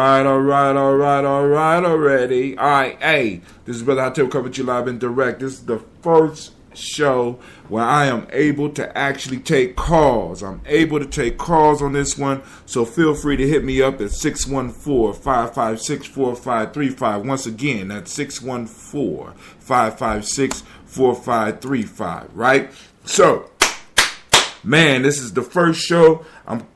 All right already. All right, hey, this is Brother Hotel coming to you live and direct. This is the first show where I am able to actually take calls. I'm able to take calls on this one, so feel free to hit me up at 614-556-4535. Once again, that's 614-556-4535, right? So, man, this is the first show. I'm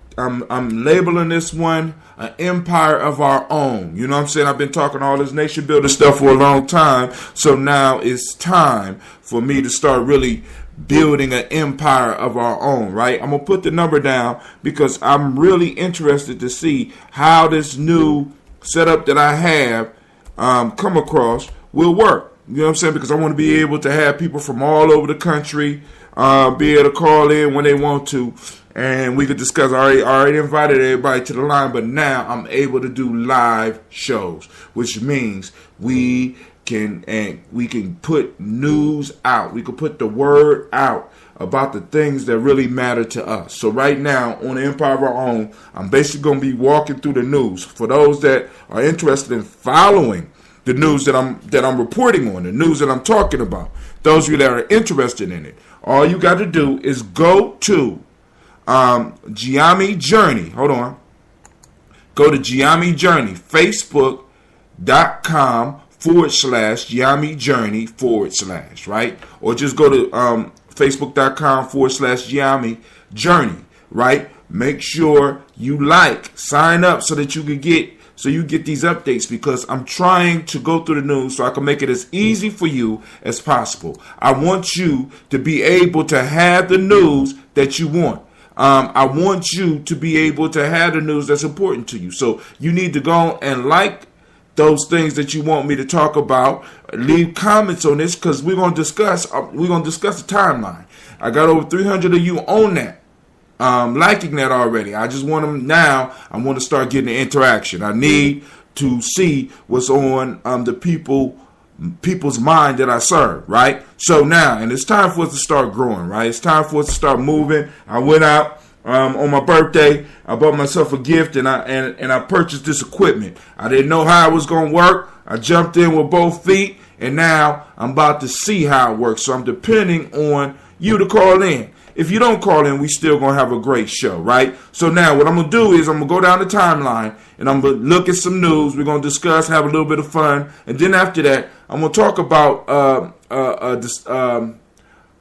labeling this one an empire of our own. You know what I'm saying? I've been talking all this nation building stuff for a long time. So now it's time for me to start really building an empire of our own, right? I'm going to put the number down because I'm really interested to see how this new setup that I have come across will work. You know what I'm saying? Because I want to be able to have people from all over the country be able to call in when they want to. And we could discuss. I already invited everybody to the line, but now I'm able to do live shows, which means we can put news out. We can put the word out about the things that really matter to us. So right now on the Empire of Our Own, I'm basically going to be walking through the news. For those that are interested in following the news that I'm reporting on, the news that I'm talking about, those of you that are interested in it, all you got to do is go to Gye-Nyame Journey. Hold on. Go to Gye-Nyame Journey, Facebook.com/Gye-Nyame Journey / right? Or just go to Facebook.com/Gye-Nyame Journey, right? Make sure you sign up so that you can get these updates, because I'm trying to go through the news so I can make it as easy for you as possible. I want you to be able to have the news that you want. I want you to be able to have the news that's important to you. So you need to go and like those things that you want me to talk about. Leave comments on this, because we're going to discuss the timeline. I got over 300 of you on that. Liking that already. I just want them now. I want to start getting the interaction. I need to see what's on the people's mind that I serve, right? So now, and it's time for us to start growing, right? It's time for us to start moving. I went out on my birthday. I bought myself a gift, and I purchased this equipment. I didn't know how it was going to work. I jumped in with both feet, and now I'm about to see how it works. So I'm depending on you to call in. If you don't call in, we still going to have a great show, right? So now what I'm going to do is I'm going to go down the timeline and I'm going to look at some news. We're going to discuss, have a little bit of fun. And then after that, I'm going to talk about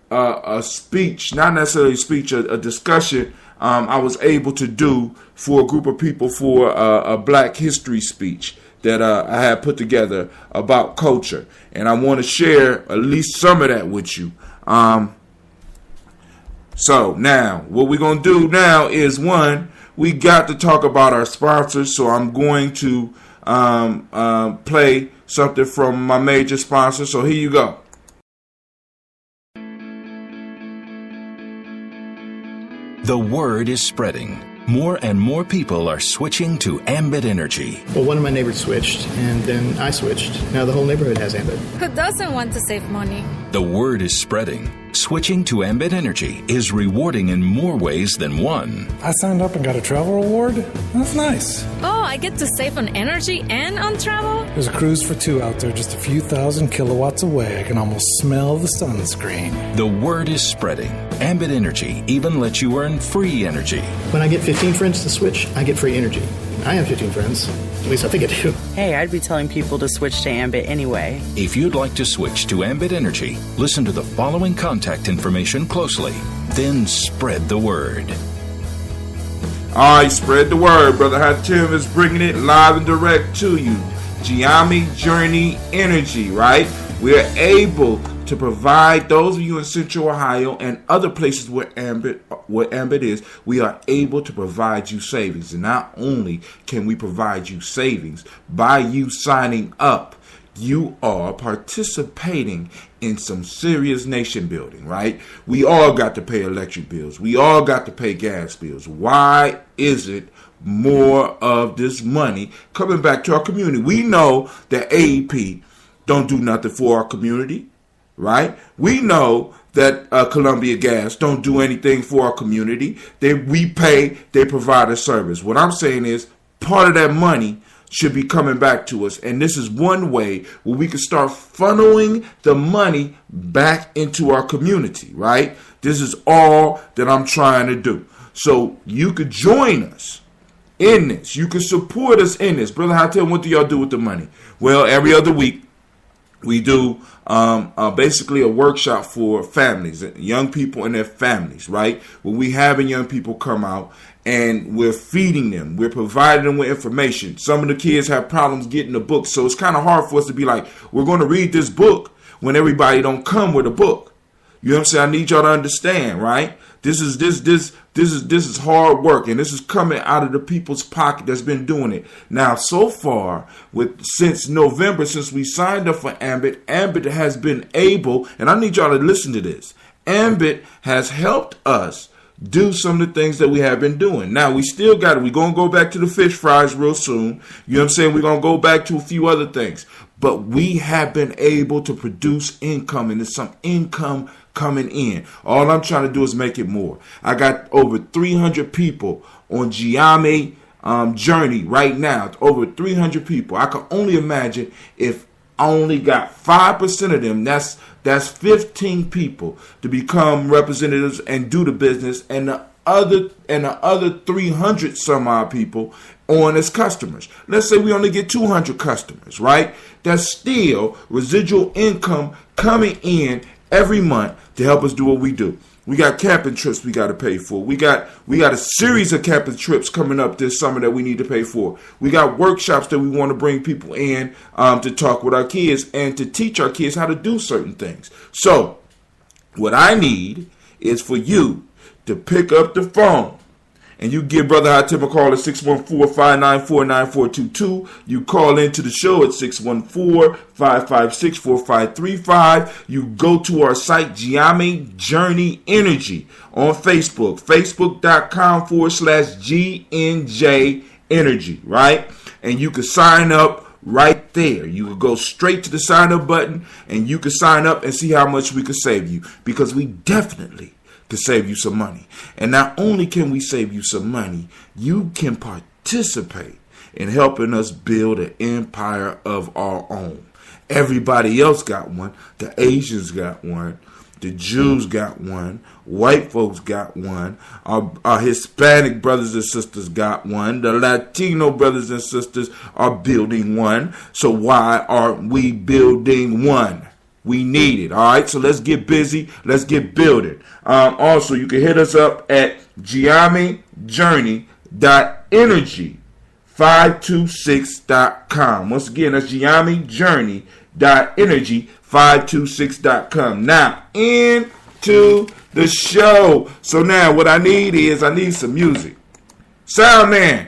a speech, not necessarily a speech, a discussion I was able to do for a group of people for a Black History speech that I had put together about culture. And I want to share at least some of that with you. So now, what we're going to do now is, one, we got to talk about our sponsors. So I'm going to play something from my major sponsor. So here you go. The word is spreading. More and more people are switching to Ambit Energy. Well, one of my neighbors switched, and then I switched. Now the whole neighborhood has Ambit. Who doesn't want to save money? The word is spreading. Switching to Ambit Energy is rewarding in more ways than one. I signed up and got a travel reward. That's nice. Oh, I get to save on energy and on travel? There's a cruise for two out there just a few thousand kilowatts away. I can almost smell the sunscreen. The word is spreading. Ambit Energy even lets you earn free energy. When I get 15 friends to switch, I get free energy. I have 15 friends. At least I think I do. Hey, I'd be telling people to switch to Ambit anyway. If you'd like to switch to Ambit Energy, listen to the following contact information closely. Then spread the word. All right, spread the word. Brother Hatim is bringing it live and direct to you. Gye-Nyame Journey Energy, right? We are able to provide those of you in Central Ohio and other places where Ambit is, we are able to provide you savings. And not only can we provide you savings, by you signing up, you are participating in some serious nation building, right? We all got to pay electric bills. We all got to pay gas bills. Why is it more of this money coming back to our community? We know that AEP don't do nothing for our community, right? We know that Columbia Gas don't do anything for our community. We pay, they provide a service. What I'm saying is part of that money should be coming back to us. And this is one way where we can start funneling the money back into our community, right? This is all that I'm trying to do. So you could join us in this. You can support us in this. Brother Hatem, what do y'all do with the money? Well, every other week, we do basically a workshop for families, young people and their families, right? Where we having young people come out and we're feeding them. We're providing them with information. Some of the kids have problems getting the book, so it's kind of hard for us to be like, we're going to read this book when everybody don't come with a book. You know what I'm saying? I need y'all to understand, right? This is hard work, and this is coming out of the people's pocket that's been doing it. Now, so far, since November, since we signed up for Ambit has been able, and I need y'all to listen to this. Ambit has helped us do some of the things that we have been doing. Now, we still got it. We're going to go back to the fish fries real soon. You know what I'm saying? We're going to go back to a few other things. But we have been able to produce income, and there's some income coming in. All I'm trying to do is make it more. I got over 300 people on Gye-Nyame journey right now. Over 300 people. I can only imagine if I only got 5% of them. That's 15 people to become representatives and do the business, and the other 300 some odd people on as customers. Let's say we only get 200 customers, right? That's still residual income coming in every month to help us do what we do. We got camping trips we got to pay for. We got a series of camping trips coming up this summer that we need to pay for. We got workshops that we want to bring people in to talk with our kids and to teach our kids how to do certain things. So what I need is for you to pick up the phone and you give Brother Hatem a call at 614-594-9422. You call into the show at 614-556-4535. You go to our site, Gye-Nyame Journey Energy, on Facebook, facebook.com/GNJ Energy, right? And you can sign up right there. You can go straight to the sign up button and you can sign up and see how much we can save you, because we definitely to save you some money. And not only can we save you some money, you can participate in helping us build an empire of our own. Everybody else got one. The Asians got one. The Jews got one. White folks got one. Our Hispanic brothers and sisters got one. The Latino brothers and sisters are building one. So why aren't we building one? We need it. All right. So let's get busy. Let's get building. Also, you can hit us up at GyeNyameJourney.energy526.com. Once again, that's GyeNyameJourney.energy526.com. Now, into the show. So now what I need some music. Sound man.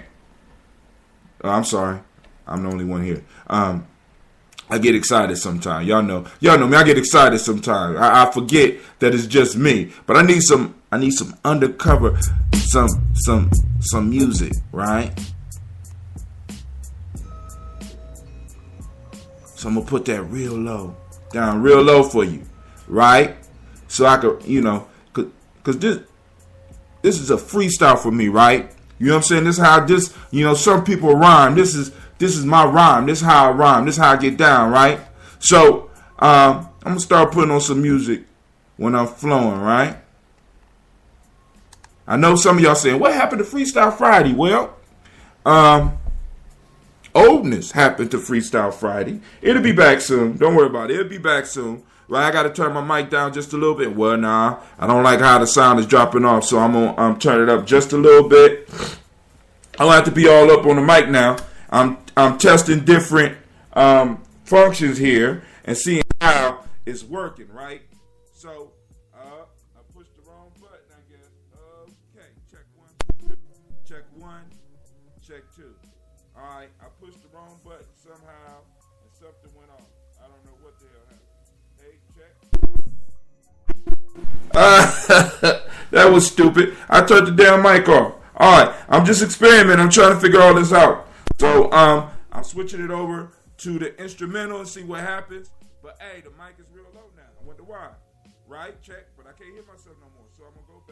Oh, I'm sorry. I'm the only one here. I get excited sometimes. Y'all know me. I get excited sometimes. I forget that it's just me. But I need some undercover, some music, right? So I'm gonna put that down real low for you, right? So I could, cause this is a freestyle for me, right? You know what I'm saying? This is how some people rhyme. This is my rhyme. This is how I rhyme. This is how I get down, right? So I'm gonna start putting on some music when I'm flowing, right? I know some of y'all saying, what happened to Freestyle Friday? Well, oldness happened to Freestyle Friday. It'll be back soon. Don't worry about it. It'll be back soon. Right? I got to turn my mic down just a little bit. Well, nah, I don't like how the sound is dropping off, so I'm gonna turn it up just a little bit. I don't have to be all up on the mic now. I'm testing different functions here and seeing how it's working, right? So I pushed the wrong button, I guess. Okay, check 1, 2, check 1, check 2. All right, I pushed the wrong button somehow, and something went off. I don't know what the hell happened. Hey, check. That was stupid. I turned the damn mic off. All right, I'm just experimenting. I'm trying to figure all this out. So I'm switching it over to the instrumental and see what happens. But hey, the mic is real low now. I wonder why. Right? Check. But I can't hear myself no more. So I'm gonna go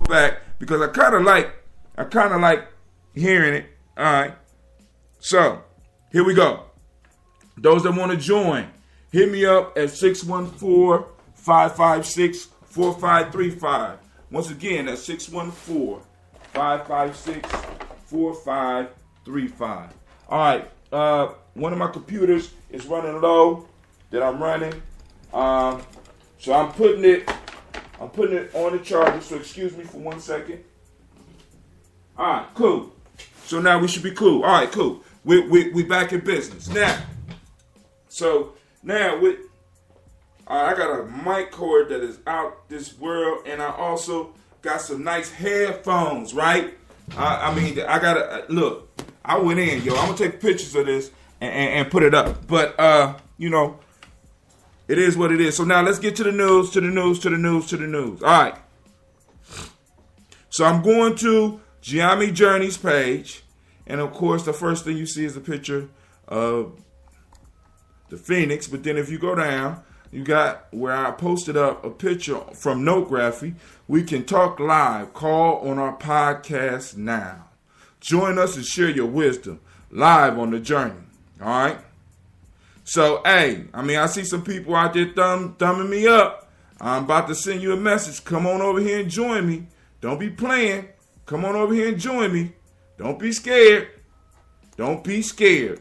back because I kind of like hearing it. All right. So, here we go. Those that want to join, hit me up at 614-556-4535. Once again, that's 614-556-4535. All right. One of my computers is running low that I'm running. So I'm putting it on the charger. So excuse me for 1 second. All right, cool. So now we should be cool. All right, cool. We back in business now. So now I got a mic cord that is out this world, and I also got some nice headphones, right? I mean, I gotta look. I went in, yo. I'm gonna take pictures of this and put it up. But it is what it is. So now let's get to the news. All right. So I'm going to Gye-Nyame Journey's page, and of course, the first thing you see is a picture of the Phoenix. But then if you go down, you got where I posted up a picture from Notegraphy. We can talk live. Call on our podcast now. Join us and share your wisdom live on the journey. All right. So, hey, I mean, I see some people out there thumbing me up. I'm about to send you a message. Come on over here and join me. Don't be playing. Come on over here and join me. Don't be scared. Don't be scared.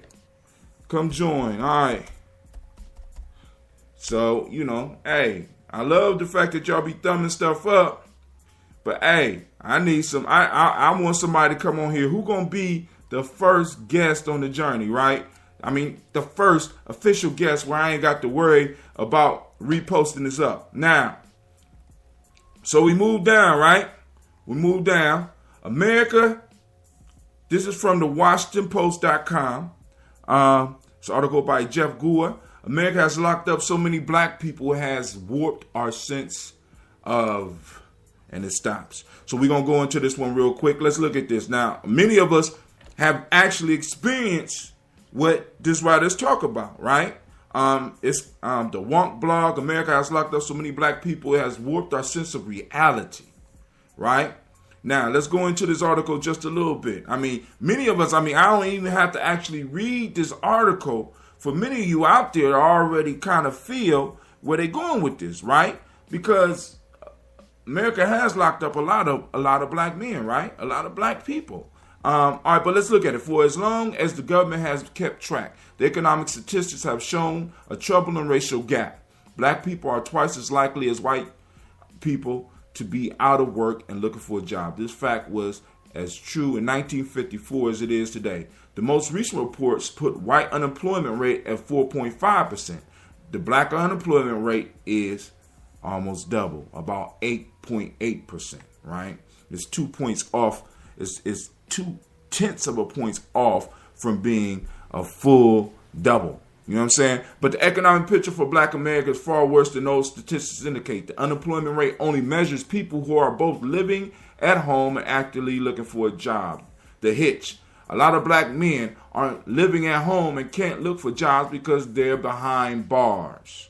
Come join. All right. So, hey, I love the fact that y'all be thumbing stuff up. But, hey, I need some, I want somebody to come on here. Who gonna be the first guest on the journey, right? I mean, the first official guest where I ain't got to worry about reposting this up. Now, so we moved down, right? We moved down. America, this is from the WashingtonPost.com. It's an article by Jeff Gye. America has locked up so many black people, it has warped our sense of, and it stops. So we're going to go into this one real quick. Let's look at this. Now, many of us have actually experienced what this writers talk about, right? It's the Wonk blog. America has locked up so many black people, it has warped our sense of reality, right? Now, let's go into this article just a little bit. I mean, many of us, I don't even have to actually read this article. For many of you out there already kind of feel where they're going with this, right? Because America has locked up a lot of black men, right? A lot of black people. All right, but let's look at it. For as long as the government has kept track, the economic statistics have shown a troubling racial gap. Black people are twice as likely as white people to be out of work and looking for a job. This fact was as true in 1954 as it is today. The most recent reports put white unemployment rate at 4.5%. The black unemployment rate is almost double, about 8.8%, right? It's 2 points off. It's 0.2 of a point off from being a full double. You know what I'm saying? But the economic picture for black America is far worse than those statistics indicate. The unemployment rate only measures people who are both living at home and actively looking for a job. The hitch. A lot of black men aren't living at home and can't look for jobs because they're behind bars.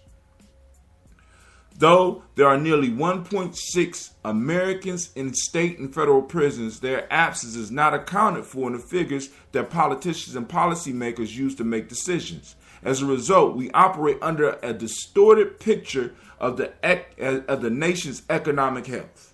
Though there are nearly 1.6 Americans in state and federal prisons, their absence is not accounted for in the figures that politicians and policymakers use to make decisions. As a result, we operate under a distorted picture of the nation's economic health.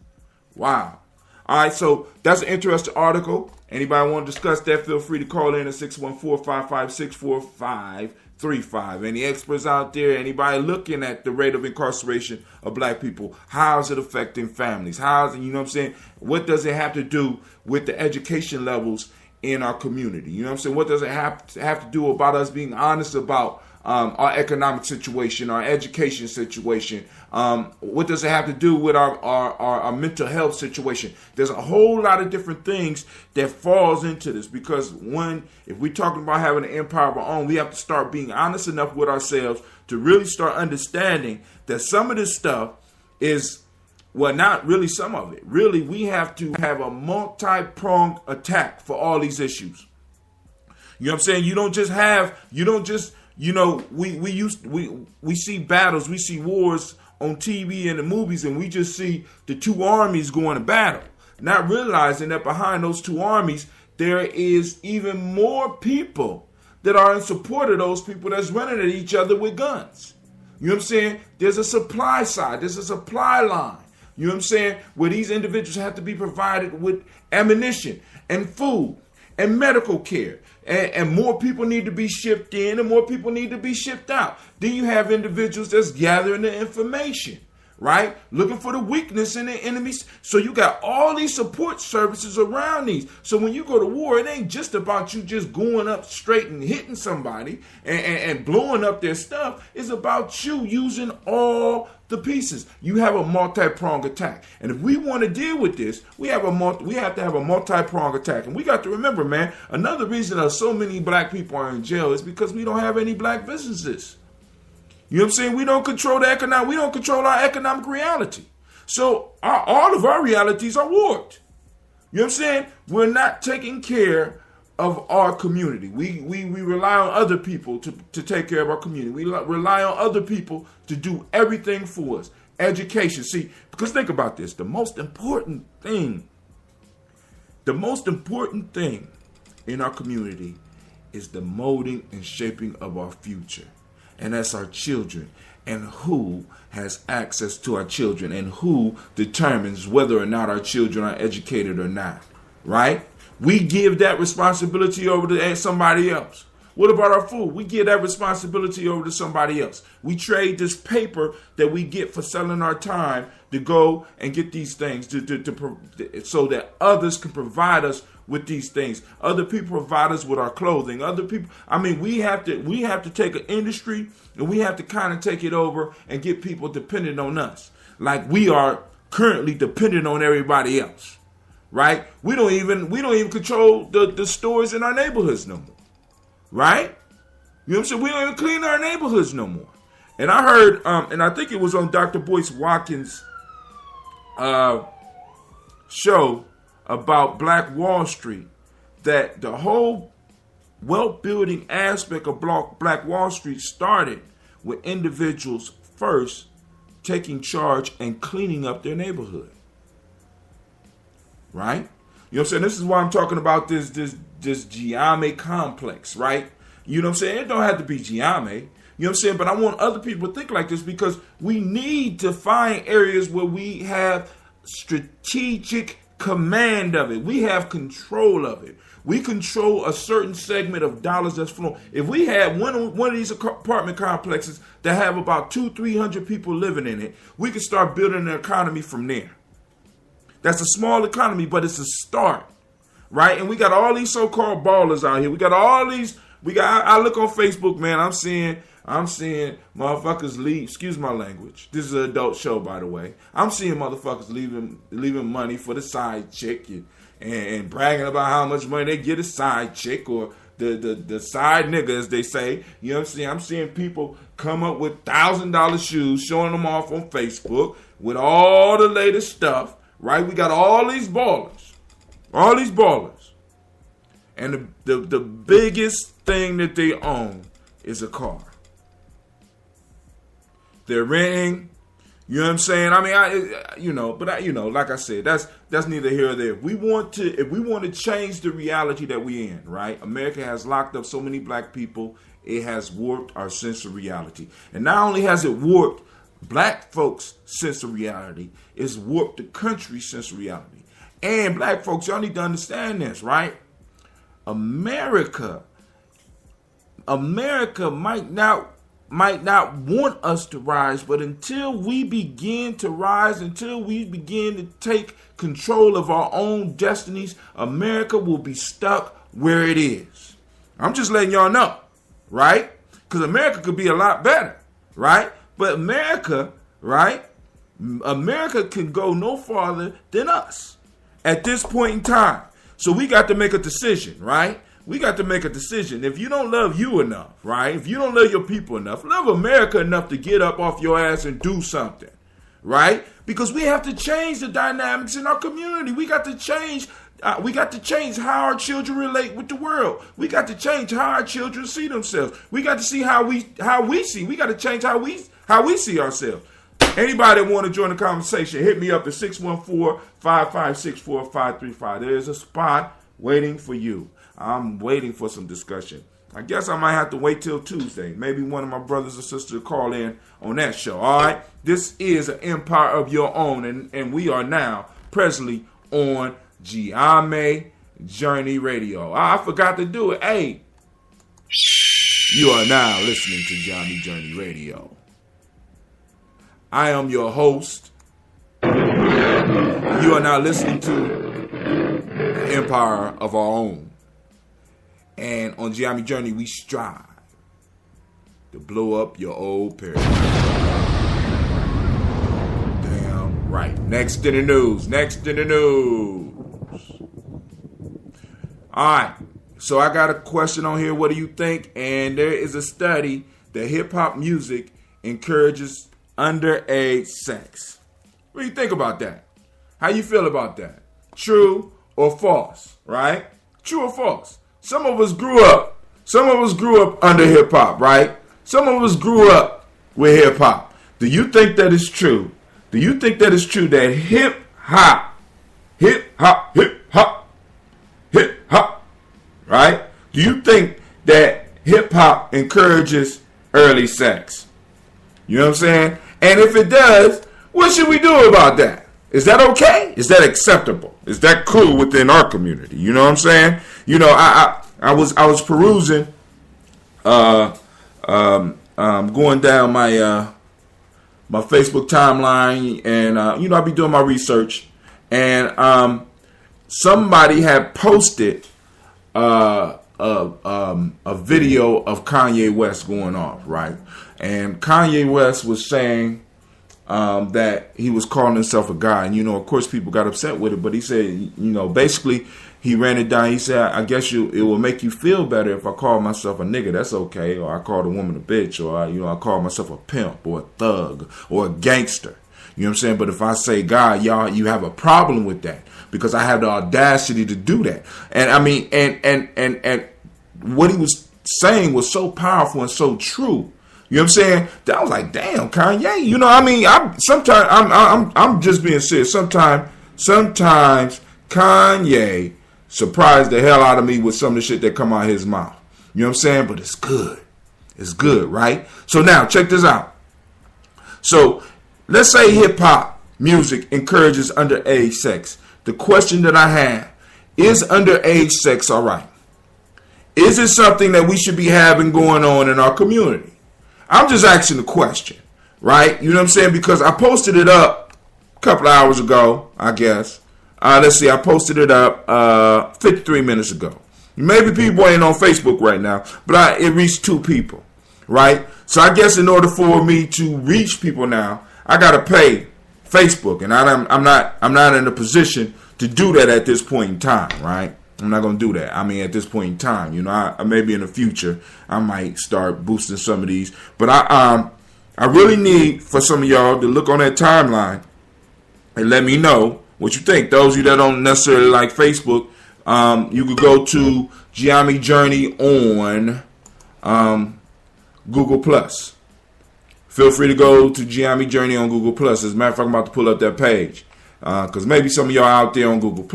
Wow. All right, so that's an interesting article. Anybody want to discuss that, feel free to call in at 614-556-4535. Any experts out there, anybody looking at the rate of incarceration of black people, how is it affecting families? How is it, you know what I'm saying? What does it have to do with the education levels in our community? You know what I'm saying? What does it have to do about us being honest about our economic situation, our education situation? What does it have to do with our mental health situation? There's a whole lot of different things that falls into this, because if we're talking about having an empire of our own, we have to start being honest enough with ourselves to really start understanding that some of this stuff is, well, not really some of it. Really, we have to have a multi-pronged attack for all these issues. You know what I'm saying? We see battles, we see wars on TV and the movies, and we just see the two armies going to battle, not realizing that behind those two armies, there is even more people that are in support of those people that's running at each other with guns. You know what I'm saying? There's a supply side. There's a supply line. You know what I'm saying? Where these individuals have to be provided with ammunition and food and medical care. And more people need to be shipped in and more people need to be shipped out. Then you have individuals that's gathering the information, right? Looking for the weakness in the enemies. So you got all these support services around these. So when you go to war, it ain't just about you just going up straight and hitting somebody and blowing up their stuff. It's about you using all the pieces. You have a multi-pronged attack. And if we want to deal with this, we have to have a multi-pronged attack. And we got to remember, man, another reason that so many black people are in jail is because we don't have any black businesses. You know what I'm saying? We don't control we don't control our economic reality. So all of our realities are warped. You know what I'm saying? We're not taking care of our community. We rely on other people to take care of our community. We rely on other people to do everything for us. Education. See, because think about this. The most important thing in our community is the molding and shaping of our future. And that's our children. And who has access to our children and who determines whether or not our children are educated or not. Right? We give that responsibility over to somebody else. What about our food? We give that responsibility over to somebody else. We trade this paper that we get for selling our time to go and get these things so that others can provide us with these things. Other people provide us with our clothing. Other people, we have to take an industry and we have to kind of take it over and get people dependent on us. Like we are currently dependent on everybody else. Right? We don't even control the stores in our neighborhoods no more. Right? You know what I'm saying? We don't even clean our neighborhoods no more. And I heard, and I think it was on Dr. Boyce Watkins' show about Black Wall Street, that the whole wealth building aspect of Black Wall Street started with individuals first taking charge and cleaning up their neighborhood. Right? You know what I'm saying? This is why I'm talking about this Gye-Nyame complex, right? You know what I'm saying? It don't have to be Gye-Nyame. You know what I'm saying? But I want other people to think like this because we need to find areas where we have strategic command of it. We have control of it. We control a certain segment of dollars that's flowing. If we had one of these apartment complexes that have about 200-300 people living in it, we could start building an economy from there. That's a small economy, but it's a start, right? And we got all these so-called ballers out here. We got all these. I look on Facebook, man. I'm seeing motherfuckers leave. Excuse my language. This is an adult show, by the way. I'm seeing motherfuckers leaving money for the side chick and bragging about how much money they get a side chick or the side nigga, as they say. You know what I'm saying? I'm seeing people come up with $1,000 shoes, showing them off on Facebook with all the latest stuff. Right? We got all these ballers. And the biggest thing that they own is a car. They're renting. You know what I'm saying? Like I said, that's neither here or there. If we want to change the reality that we're in, right? America has locked up so many black people, it has warped our sense of reality. And not only has it warped black folks' sense of reality, is warped the country's sense of reality. And black folks, y'all need to understand this, right? America might not want us to rise, but until we begin to rise, until we begin to take control of our own destinies, America will be stuck where it is. I'm just letting y'all know, right? Because America could be a lot better, right? But America, right? America can go no farther than us at this point in time. So we got to make a decision, right? We got to make a decision. If you don't love you enough, right? If you don't love your people enough, love America enough to get up off your ass and do something, right? Because we have to change the dynamics in our community. We got to change. We got to change how our children relate with the world. We got to change how our children see themselves. We got to see how we see. We got to change how we see ourselves. Anybody that want to join the conversation, hit me up at 614-556-4535. There is a spot Waiting for you. I'm waiting for some discussion. I guess I might have to wait till Tuesday. Maybe one of my brothers or sisters call in on that show. All right? This is an empire of your own, and we are now presently on Gye-Nyame Journey Radio. I forgot to do it. Hey, you are now listening to Gye-Nyame Journey Radio. I am your host. You are now listening to the empire of our own. And on Gye-Nyame Journey, we strive to blow up your old paradigm. Damn right. Next in the news. All right. So I got a question on here. What do you think? And there is a study that hip-hop music encourages underage sex. What do you think about that? How you feel about that? True or false, right? True or false? Some of us grew up under hip-hop, right? Some of us grew up with hip-hop. Do you think that is true? Do you think that it's true that hip-hop, right? Do you think that hip-hop encourages early sex? You know what I'm saying? And if it does, what should we do about that? Is that okay? Is that acceptable? Is that cool within our community? You know what I'm saying? You know, I was perusing, going down my my Facebook timeline, and you know, I be doing my research, and somebody had posted a video of Kanye West going off, right? And Kanye West was saying that he was calling himself a guy. And, you know, of course, people got upset with it. But he said, you know, basically, he ran it down. He said, I guess it will make you feel better if I call myself a nigga. That's okay. Or I call the woman a bitch. Or, you know, I call myself a pimp or a thug or a gangster. You know what I'm saying? But if I say God, y'all, you have a problem with that. Because I have the audacity to do that. And, I mean, and what he was saying was so powerful and so true. You know what I'm saying? I was like, damn, Kanye. You know, I mean, I'm just being serious. Sometimes Kanye surprised the hell out of me with some of the shit that come out of his mouth. You know what I'm saying? But it's good. It's good, right? So now, check this out. So let's say hip hop music encourages underage sex. The question that I have is underage sex all right? Is it something that we should be having going on in our community? I'm just asking the question, right? You know what I'm saying? Because I posted it up a couple of hours ago, I guess. Let's see, I posted it up 53 minutes ago. Maybe people ain't on Facebook right now, but it reached 2 people, right? So I guess in order for me to reach people now, I gotta pay Facebook, and I'm not in a position to do that at this point in time, right? I'm not going to do that. I mean, at this point in time, you know, I maybe in the future, I might start boosting some of these. But I really need for some of y'all to look on that timeline and let me know what you think. Those of you that don't necessarily like Facebook, you could go to Gye-Nyame Journey on Google+. Feel free to go to Gye-Nyame Journey on Google+. As a matter of fact, I'm about to pull up that page because maybe some of y'all out there on Google+.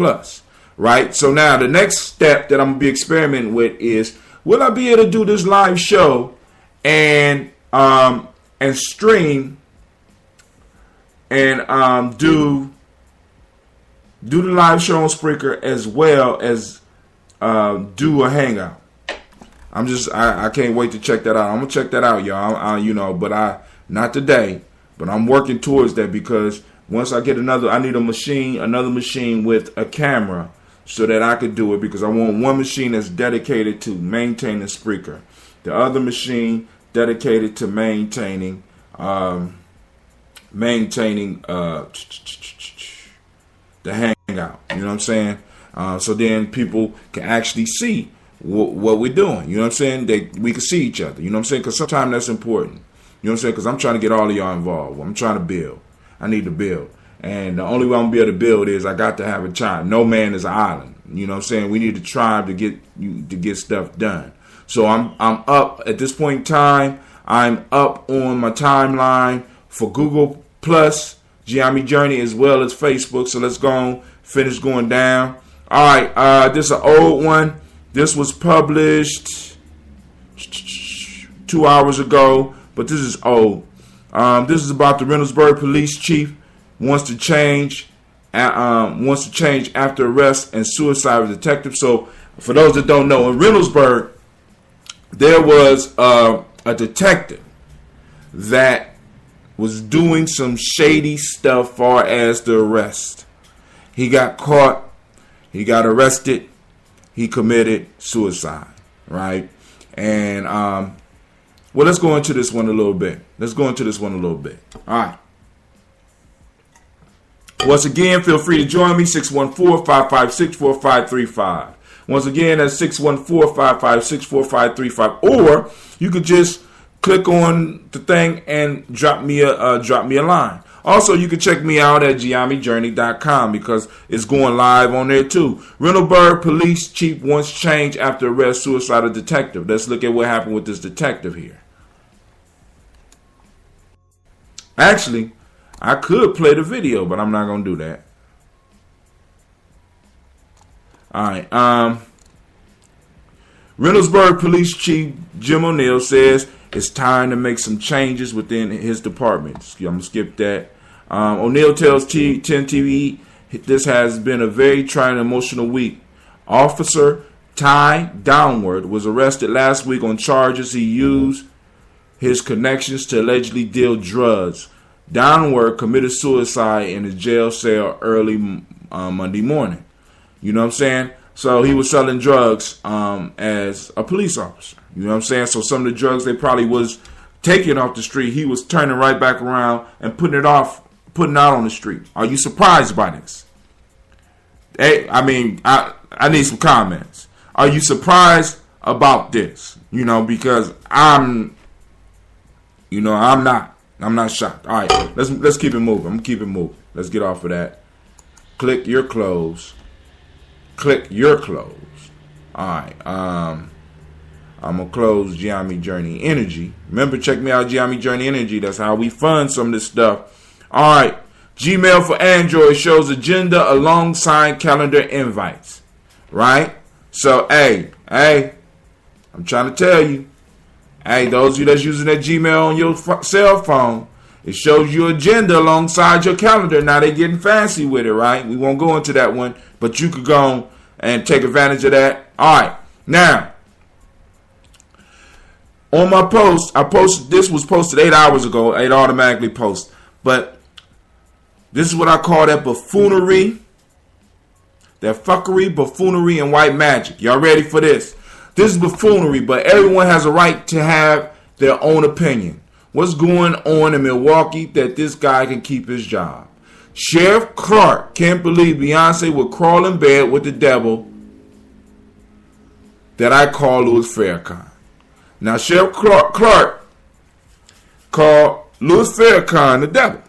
Right? So now the next step that I'm going to be experimenting with is, will I be able to do this live show and stream and do the live show on Spreaker as well as do a hangout? I can't wait to check that out. I'm going to check that out, y'all. You know, but not today, but I'm working towards that because once I get I need another machine with a camera, so that I could do it, because I want one machine that's dedicated to maintaining Spreaker. The other machine dedicated to maintaining the hangout. You know what I'm saying? So then people can actually see what we're doing. You know what I'm saying? We can see each other. You know what I'm saying? Because sometimes that's important. You know what I'm saying? Because I'm trying to get all of y'all involved. I'm trying to build. I need to build. And the only way I'm going to be able to build is I got to have a tribe. No man is an island. You know what I'm saying? We need a tribe to get stuff done. So I'm up at this point in time. I'm up on my timeline for Google+, Gye-Nyame Journey, as well as Facebook. So let's go on, finish going down. All right, this is an old one. This was published 2 hours ago, but this is old. This is about the Reynoldsburg police chief wants to change after arrest and suicide of detective. So, for those that don't know, in Reynoldsburg, there was a detective that was doing some shady stuff far as the arrest. He got caught. He got arrested. He committed suicide, right? And, well, let's go into this one a little bit. All right. Once again, feel free to join me, 614-556-4535. Once again, that's 614-556-4535. Or you could just click on the thing and drop me a line. Also, you can check me out at Gye-Nyame.com because it's going live on there too. Reynoldsburg police chief wants change after arrest suicide of detective. Let's look at what happened with this detective here. Actually, I could play the video, but I'm not going to do that. All right. Reynoldsburg police chief Jim O'Neill says it's time to make some changes within his department. I'm going to skip that. O'Neill tells 10 TV this has been a very trying emotional week. Officer Ty Downward was arrested last week on charges he used his connections to allegedly deal drugs. Downward committed suicide in his jail cell early Monday morning. You know what I'm saying? So he was selling drugs as a police officer. You know what I'm saying? So some of the drugs they probably was taking off the street, he was turning right back around and putting it out on the street. Are you surprised by this? Hey, I mean, I need some comments. Are you surprised about this? You know, because I'm not shocked. All right, let's keep it moving. I'm gonna keep it moving. Let's get off of that. Click your clothes. All right. I'm gonna close Gye-Nyame Journey Energy. Remember, check me out, Gye-Nyame Journey Energy. That's how we fund some of this stuff. All right. Gmail for Android shows agenda alongside calendar invites. Right? So, hey, I'm trying to tell you. Hey, those of you that's using that Gmail on your cell phone, it shows your agenda alongside your calendar. Now they're getting fancy with it, right? We won't go into that one, but you could go and take advantage of that. All right. Now, on my post, this was posted 8 hours ago. It automatically posts. But this is what I call that buffoonery, that fuckery, buffoonery, and white magic. Y'all ready for this? This is buffoonery, but everyone has a right to have their own opinion. What's going on in Milwaukee that this guy can keep his job? Sheriff Clark can't believe Beyonce would crawl in bed with the devil that I call Louis Farrakhan. Now, Sheriff Clark called Louis Farrakhan the devil.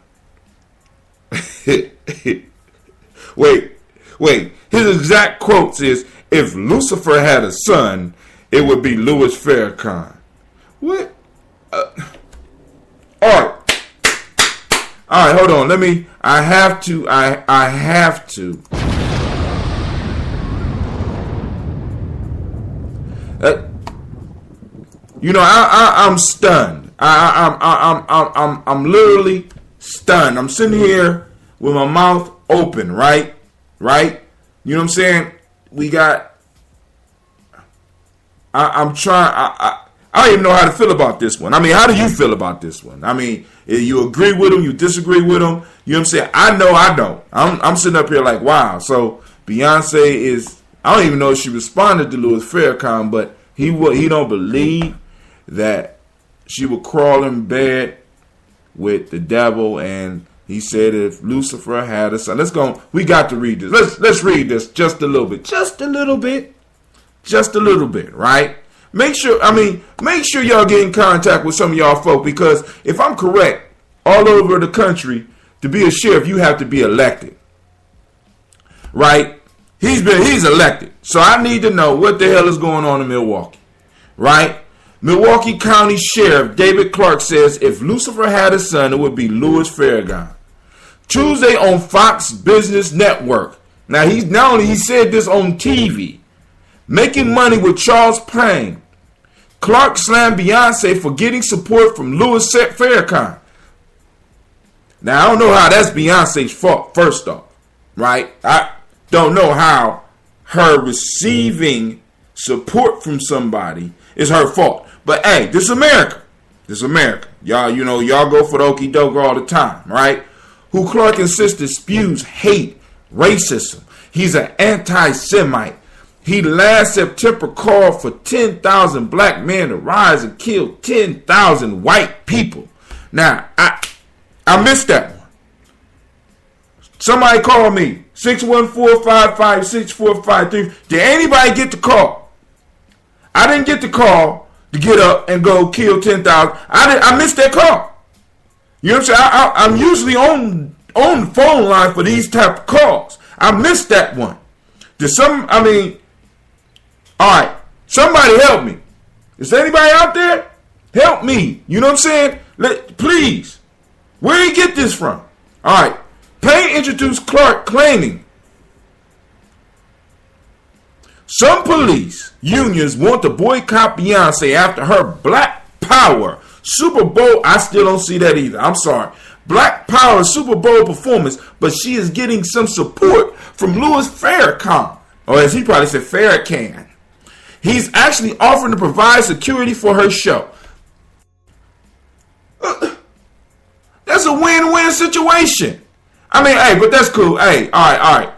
Wait. His exact quotes is, if Lucifer had a son, it would be Louis Farrakhan. What? All right, hold on. I have to. I'm stunned. I'm literally stunned. I'm sitting here with my mouth open, right? You know what I'm saying? I'm trying. I don't even know how to feel about this one. I mean, how do you feel about this one? I mean, you agree with him, you disagree with him. You know what I'm saying? I know I don't. I'm sitting up here like, wow. So Beyonce is. I don't even know if she responded to Louis Farrakhan, but he don't believe that she would crawl in bed with the devil, and he said if Lucifer had a son. Let's go. We got to read this. Let's read this just a little bit, right? Make sure y'all get in contact with some of y'all folk, because if I'm correct, all over the country, to be a sheriff, you have to be elected, right? He's elected, so I need to know what the hell is going on in Milwaukee, right? Milwaukee County Sheriff David Clark says if Lucifer had a son, it would be Louis Farrakhan. Tuesday on Fox Business Network, Now, he said this on TV. Making money with Charles Payne. Clark slammed Beyonce for getting support from Louis Farrakhan. Now, I don't know how that's Beyonce's fault, first off, right? I don't know how her receiving support from somebody is her fault. But, hey, this is America. This is America. Y'all, y'all go for the okie doke all the time, right? Who Clark insisted spews hate, racism. He's an anti-Semite. He last September called for 10,000 black men to rise and kill 10,000 white people. Now, I missed that one. Somebody call me, 614-556-453. Did anybody get the call? I didn't get the call to get up and go kill 10,000. I missed that call. You know what I'm saying? I'm usually on the phone line for these type of calls. I missed that one. All right, somebody help me. Is there anybody out there? Help me. You know what I'm saying? Please. Where did he get this from? All right. Payne introduced Clark claiming some police unions want to boycott Beyonce after her Black Power Super Bowl. I still don't see that either. I'm sorry. Black Power Super Bowl performance, but she is getting some support from Louis Farrakhan. Or as he probably said, Farrakhan. He's actually offering to provide security for her show. That's a win-win situation. Hey, but that's cool. Hey, all right.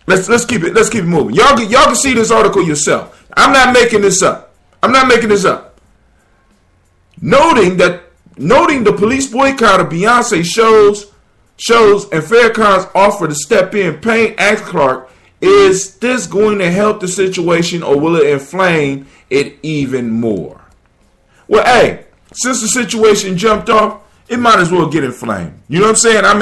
Let's keep it moving. Y'all can see this article yourself. I'm not making this up. Noting the police boycott of Beyonce shows and Farrakhan's offer to step in, Payne asked Clark, is this going to help the situation or will it inflame it even more? Well, hey, since the situation jumped off, it might as well get inflamed. You know what I'm saying? I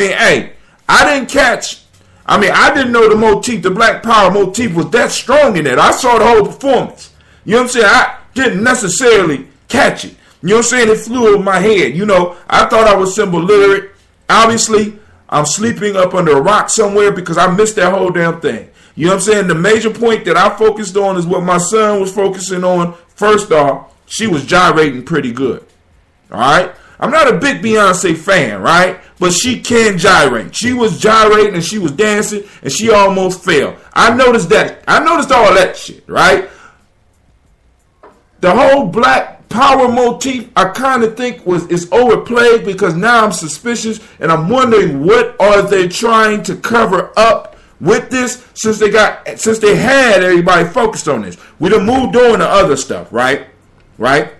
didn't know the motif, the Black Power motif was that strong in it. I saw the whole performance. You know what I'm saying? I didn't necessarily catch it. You know what I'm saying? It flew over my head. I thought I was symbol literate. Obviously, I'm sleeping up under a rock somewhere because I missed that whole damn thing. You know what I'm saying? The major point that I focused on is what my son was focusing on. First off, she was gyrating pretty good. All right? I'm not a big Beyonce fan, right? But she can gyrate. She was gyrating and she was dancing and she almost fell. I noticed that. I noticed all that shit, right? The whole Black Power motif, I kind of think is overplayed because now I'm suspicious and I'm wondering what are they trying to cover up with this since they had everybody focused on this. We done moved on to other stuff, right? But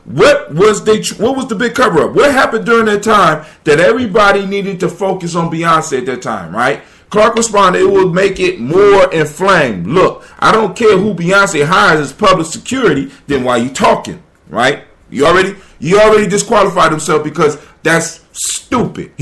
what was the big cover up? What happened during that time that everybody needed to focus on Beyonce at that time, right? Clark responded, it will make it more inflamed. Look, I don't care who Beyonce hires as public security, then why you talking, right? You already disqualified himself because that's stupid.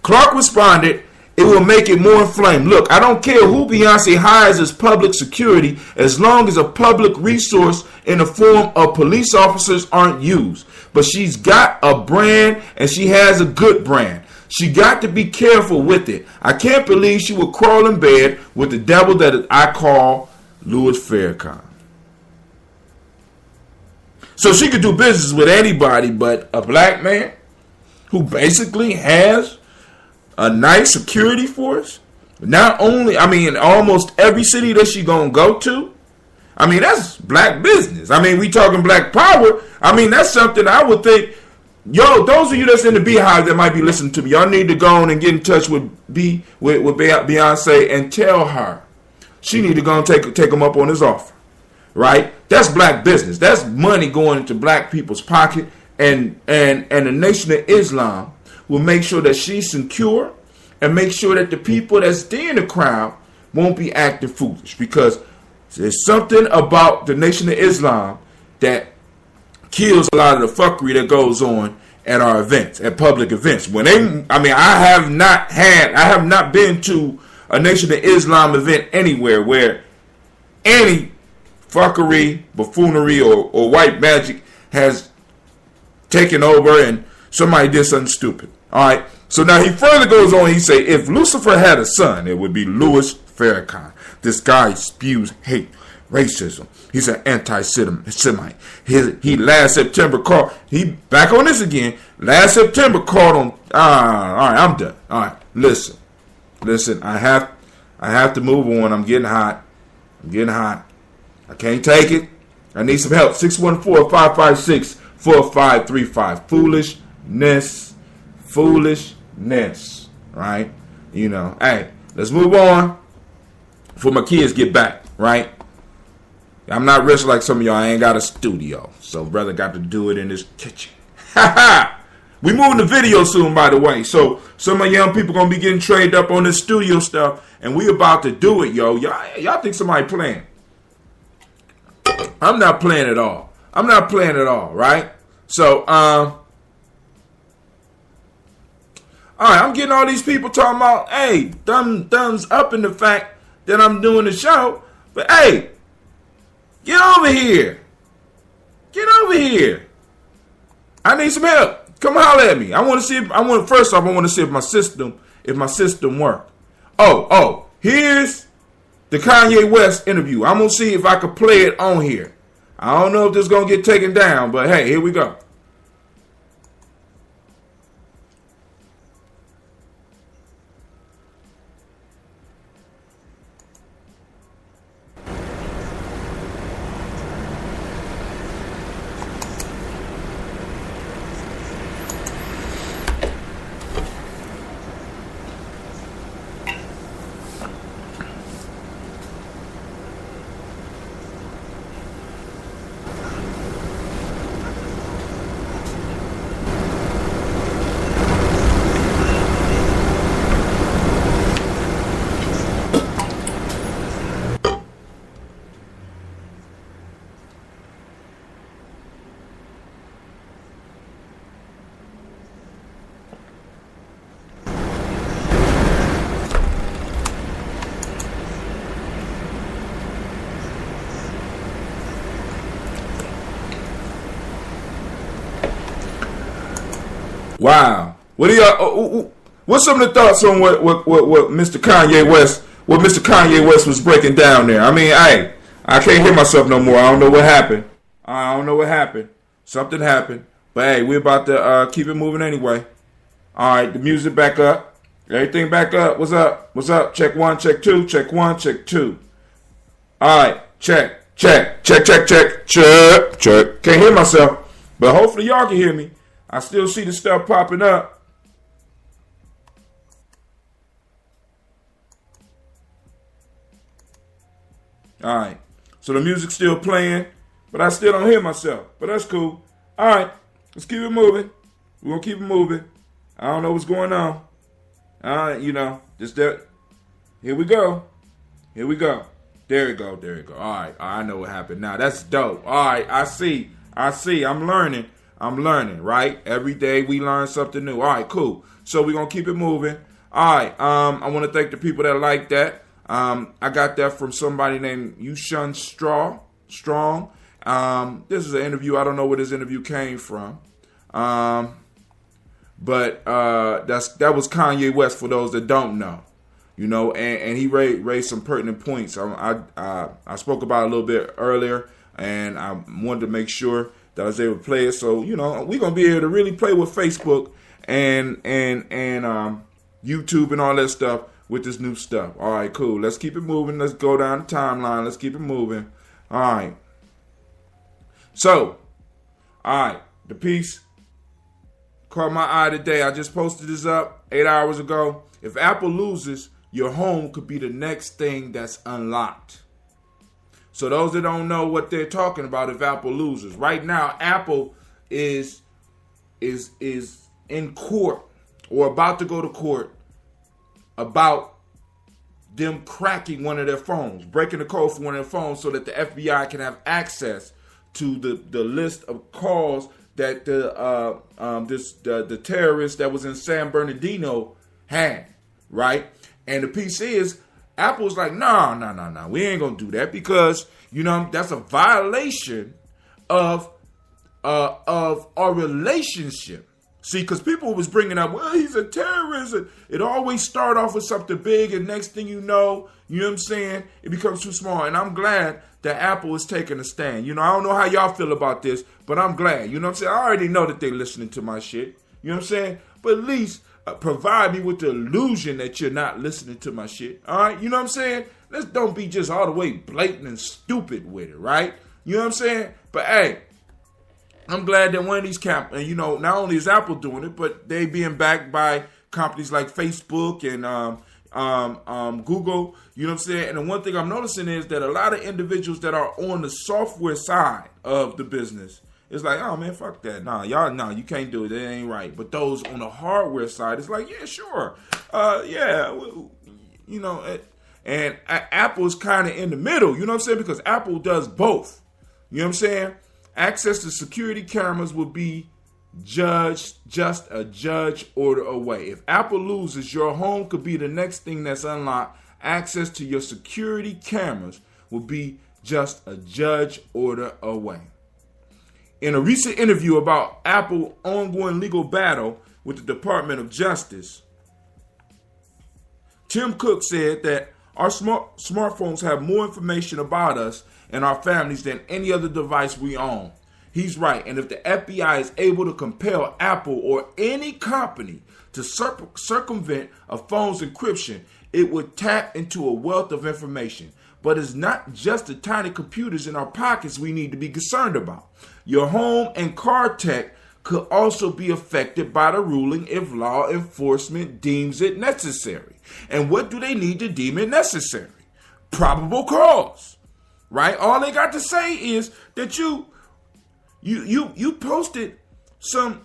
Clark responded, it will make it more inflamed. Look, I don't care who Beyonce hires as public security as long as a public resource in the form of police officers aren't used. But she's got a brand and she has a good brand. She got to be careful with it. I can't believe she would crawl in bed with the devil that I call Louis Farrakhan. So she could do business with anybody but a black man who basically has a nice security force. Not only, in almost every city that she gonna go to. That's black business. We talking Black Power. That's something I would think. Yo, those of you that's in the Beehive that might be listening to me, y'all need to go on and get in touch with Beyonce and tell her she need to go and take them up on his offer. Right? That's black business. That's money going into black people's pocket, and the Nation of Islam will make sure that she's secure and make sure that the people that's there in the crowd won't be acting foolish, because there's something about the Nation of Islam that kills a lot of the fuckery that goes on at our events, at public events. When I have not been to a Nation of Islam event anywhere where any fuckery, buffoonery, or white magic has taken over and somebody did something stupid. All right. So now he further goes on. He say, if Lucifer had a son, it would be Louis Farrakhan. This guy spews hate, racism. He's an anti-Semite. He last September called. He back on this again. Last September called on. All right, I'm done. All right, listen. I have to move on. I'm getting hot. I can't take it. I need some help. 614-556-4535. Foolishness. Right? You know. Hey, let's move on before my kids get back. Right? I'm not rich like some of y'all. I ain't got a studio. So brother got to do it in his kitchen. We moving the video soon, by the way. So some of young people going to be getting traded up on this studio stuff. And we about to do it, yo. Y'all think somebody playing. I'm not playing at all. Right? So, all right, I'm getting all these people talking about, hey, thumbs up in the fact that I'm doing the show. But, hey, get over here. I need some help. Come holler at me. First off, I want to see if my system works. Oh, here's the Kanye West interview. I'm going to see if I can play it on here. I don't know if this is going to get taken down, but hey, here we go. Wow. What do y'all? What's some of the thoughts on what Mr. Kanye West was breaking down there? I mean, I can't hear myself no more. I don't know what happened. Something happened. But hey, we're about to keep it moving anyway. All right, the music back up. Everything back up. What's up? Check 1, check 2, check 1, check 2. All right, check. Can't hear myself, but hopefully y'all can hear me. I still see the stuff popping up. All right. So the music's still playing, but I still don't hear myself. But that's cool. All right. Let's keep it moving. We're going to keep it moving. I don't know what's going on. All right, just that. Here we go. There we go. All right. I know what happened now. That's dope. All right. I see. I'm learning, right? Every day we learn something new. All right, cool. So we're going to keep it moving. All right. I want to thank the people that like that. I got that from somebody named Yushan Strong. This is an interview. I don't know where this interview came from. But that was Kanye West for those that don't know. And he raised some pertinent points. I spoke about it a little bit earlier, and I wanted to make sure that I was able to play it. So, we're going to be able to really play with Facebook and YouTube and all that stuff with this new stuff. All right, cool. Let's keep it moving. Let's go down the timeline. Let's keep it moving. All right. So, all right, the piece caught my eye today. I just posted this up 8 hours ago. If Apple loses, your home could be the next thing that's unlocked. So those that don't know what they're talking about, if Apple loses, right now Apple is in court or about to go to court about them cracking one of their phones, breaking the code for one of their phones, so that the FBI can have access to the list of calls that the terrorist that was in San Bernardino had, right? And the piece is, Apple's like, no, we ain't gonna do that, because that's a violation of our relationship. See, because people was bringing up, well, he's a terrorist. It always start off with something big, and next thing you know what I'm saying, it becomes too small. And I'm glad that Apple is taking a stand. I don't know how y'all feel about this, but I'm glad. You know what I'm saying? I already know that they're listening to my shit. You know what I'm saying? But at least provide me with the illusion that you're not listening to my shit. All right? You know what I'm saying? Let's don't be just all the way blatant and stupid with it, right? You know what I'm saying? But hey, I'm glad that one of these not only is Apple doing it, but they being backed by companies like Facebook and Google. You know what I'm saying? And the one thing I'm noticing is that a lot of individuals that are on the software side of the business, it's like, oh man, fuck that. Nah, you can't do it. That ain't right. But those on the hardware side, it's like, yeah, sure. And Apple's kind of in the middle. You know what I'm saying? Because Apple does both. You know what I'm saying? Access to security cameras will be just a judge order away. If Apple loses, your home could be the next thing that's unlocked. Access to your security cameras will be just a judge order away. In a recent interview about Apple's ongoing legal battle with the Department of Justice, Tim Cook said that our smartphones have more information about us and our families than any other device we own. He's right. And if the FBI is able to compel Apple or any company to circumvent a phone's encryption, it would tap into a wealth of information. But it's not just the tiny computers in our pockets we need to be concerned about. Your home and car tech could also be affected by the ruling if law enforcement deems it necessary. And what do they need to deem it necessary? Probable cause, right? All they got to say is that you posted some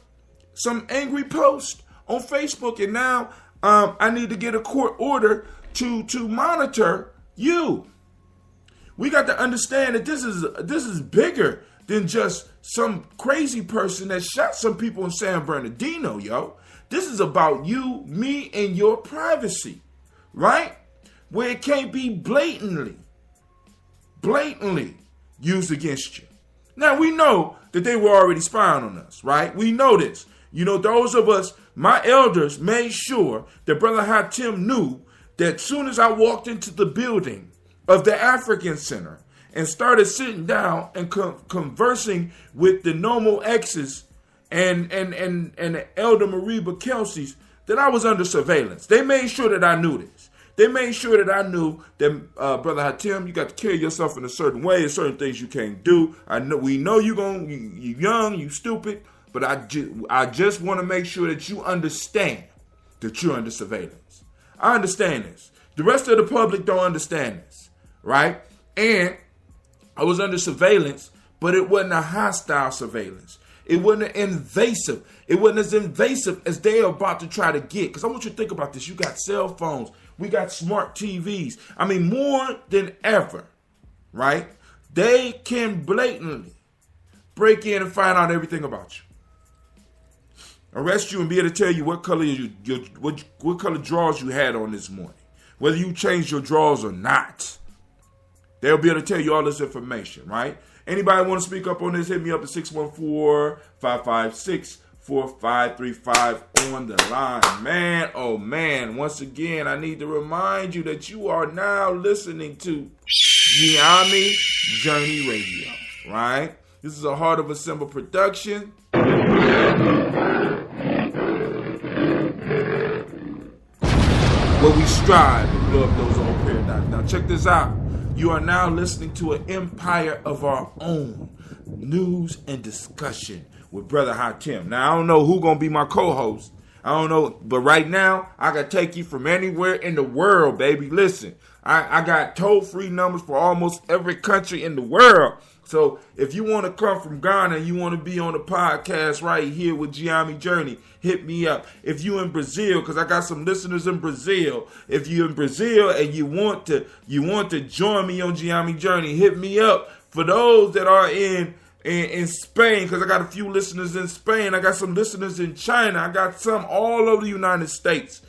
angry post on Facebook, and now I need to get a court order to monitor you. We got to understand that this is bigger than just some crazy person that shot some people in San Bernardino, yo. This is about you, me, and your privacy, right? Where it can't be blatantly used against you. Now, we know that they were already spying on us, right? We know this. Those of us, my elders, made sure that Brother Hatim knew that soon as I walked into the building of the African Center and started sitting down and conversing with the Nomo X's and the Elder Mariba Kelsey's, that I was under surveillance. They made sure that I knew this. They made sure that I knew that, Brother Hatim, you got to carry yourself in a certain way. There's certain things you can't do. We know you're young, you stupid, but I just want to make sure that you understand that you're under surveillance. I understand this. The rest of the public don't understand this, right? And I was under surveillance, but it wasn't a hostile surveillance. It wasn't invasive. It wasn't as invasive as they are about to try to get. Because I want you to think about this. You got cell phones. We got smart TVs. I mean, more than ever, right? They can blatantly break in and find out everything about you. Arrest you and be able to tell you what color what color drawers you had on this morning. Whether you changed your drawers or not. They'll be able to tell you all this information, right? Anybody want to speak up on this, hit me up at 614-556-4535 on the line. Man, oh man, once again, I need to remind you that you are now listening to Gye-Nyame Journey Radio, right? This is a Heart of a Symbol production. Where we strive to blow up those old paradigms. Now check this out. You are now listening to an empire of our own. News and discussion with Brother Hatim. Now, I don't know who's going to be my co-host. I don't know. But right now, I can take you from anywhere in the world, baby. Listen, I got toll-free numbers for almost every country in the world. So if you want to come from Ghana and you want to be on the podcast right here with Gye-Nyame Journey, hit me up. If you in Brazil, because I got some listeners in Brazil. If you in Brazil and you want to join me on Gye-Nyame Journey, hit me up. For those that are in Spain, because I got a few listeners in Spain. I got some listeners in China. I got some all over the United States.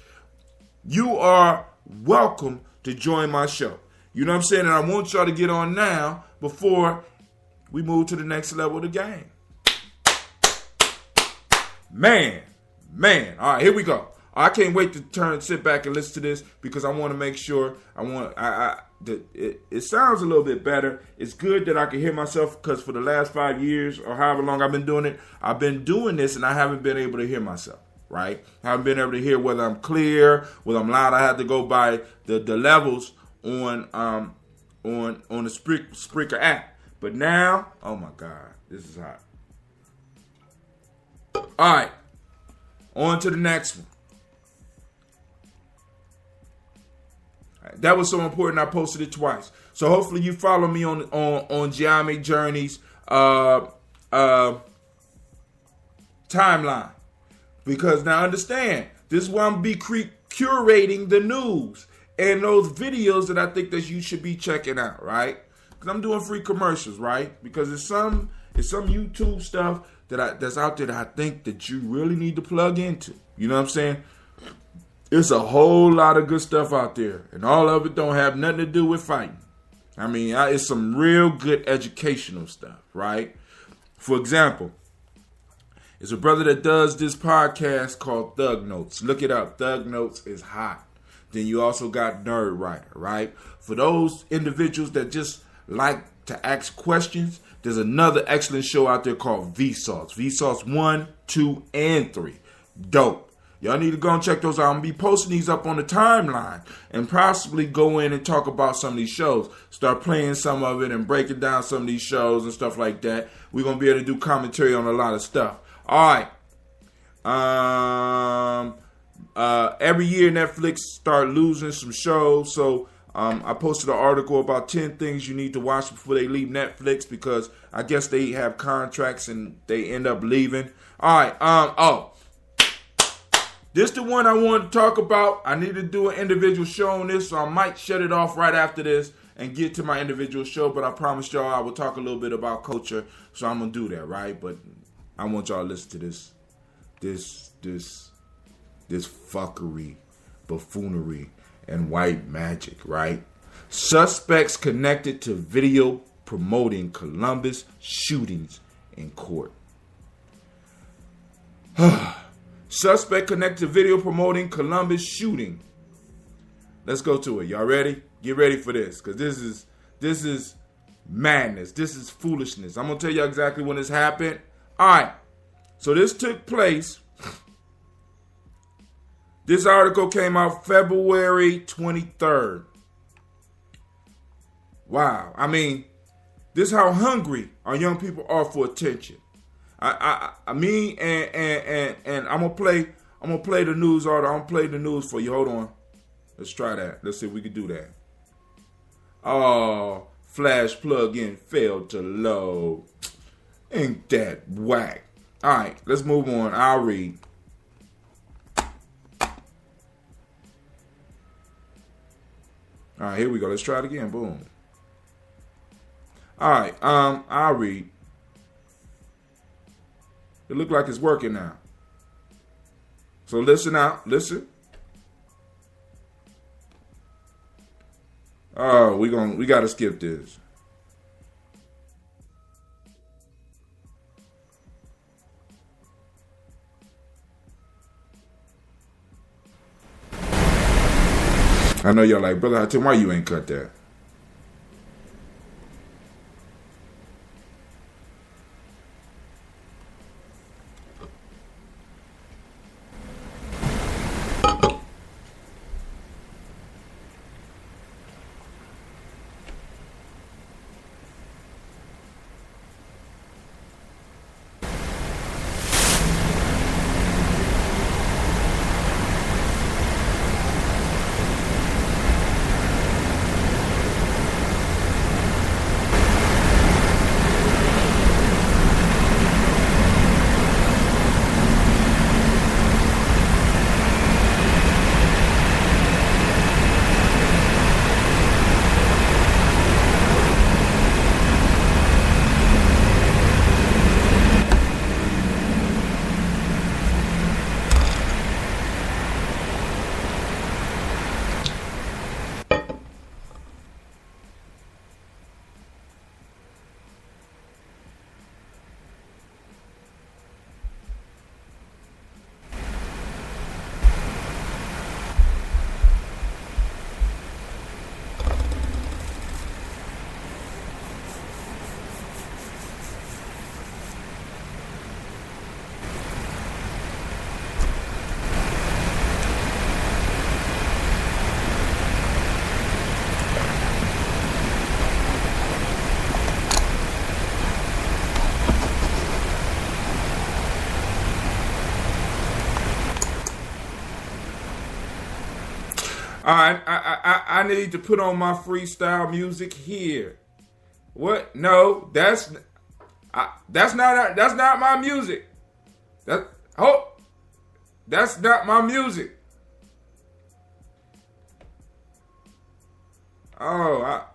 You are welcome to join my show. You know what I'm saying? And I want y'all to get on now before we move to the next level of the game. Man, Man, all right, here we go. I can't wait to sit back and listen to this because I want to make sure it sounds a little bit better. It's good that I can hear myself because for the last 5 years or however long I've been doing it, I've been doing this and I haven't been able to hear myself, right? I haven't been able to hear whether I'm clear, whether I'm loud. I had to go by the levels on the Spreaker app. But now, oh my God, this is hot. All right, on to the next one. That was so important. I posted it twice. So hopefully you follow me on Gye-Nyame Journey's timeline. Because now understand, this is why I'm be curating the news and those videos that I think that you should be checking out, right? Because I'm doing free commercials, right? Because it's some YouTube stuff that's out there that I think that you really need to plug into. You know what I'm saying? It's a whole lot of good stuff out there, and all of it don't have nothing to do with fighting. I mean, it's some real good educational stuff, right? For example, there's a brother that does this podcast called Thug Notes. Look it up. Thug Notes is hot. Then you also got Nerd Writer, right? For those individuals that just like to ask questions, there's another excellent show out there called Vsauce. Vsauce 1, 2, and 3. Dope. Y'all need to go and check those out. I'm going to be posting these up on the timeline and possibly go in and talk about some of these shows. Start playing some of it and breaking down some of these shows and stuff like that. We're going to be able to do commentary on a lot of stuff. All right. Every year Netflix start losing some shows. So I posted an article about 10 things you need to watch before they leave Netflix because I guess they have contracts and they end up leaving. All right. This the one I wanted to talk about. I need to do an individual show on this, so I might shut it off right after this and get to my individual show. But I promised y'all I will talk a little bit about culture, so I'm gonna do that, right? But I want y'all to listen to this fuckery, buffoonery, and white magic, right? Suspects connected to video promoting Columbus shootings in court. Suspect connected to video promoting Columbus shooting. Let's go to it. Y'all ready? Get ready for this, because this is madness. This is foolishness. I'm gonna tell you exactly when this happened. All right. So this took place. This article came out February 23rd. Wow. I mean, this is how hungry our young people are for attention. I'm gonna play the news order. I'm gonna play the news for you. Hold on. Let's try that. Let's see if we can do that. Oh, flash plug-in failed to load. Ain't that whack? All right, let's move on. I'll read. All right, here we go. Let's try it again. Boom. All right, I'll read. It look like it's working now. So listen out. Listen. Oh, we gotta skip this. I know y'all like, brother, Hatim, why you ain't cut that? All right, I need to put on my freestyle music here. What? No, that's not my music. That's not my music. Oh,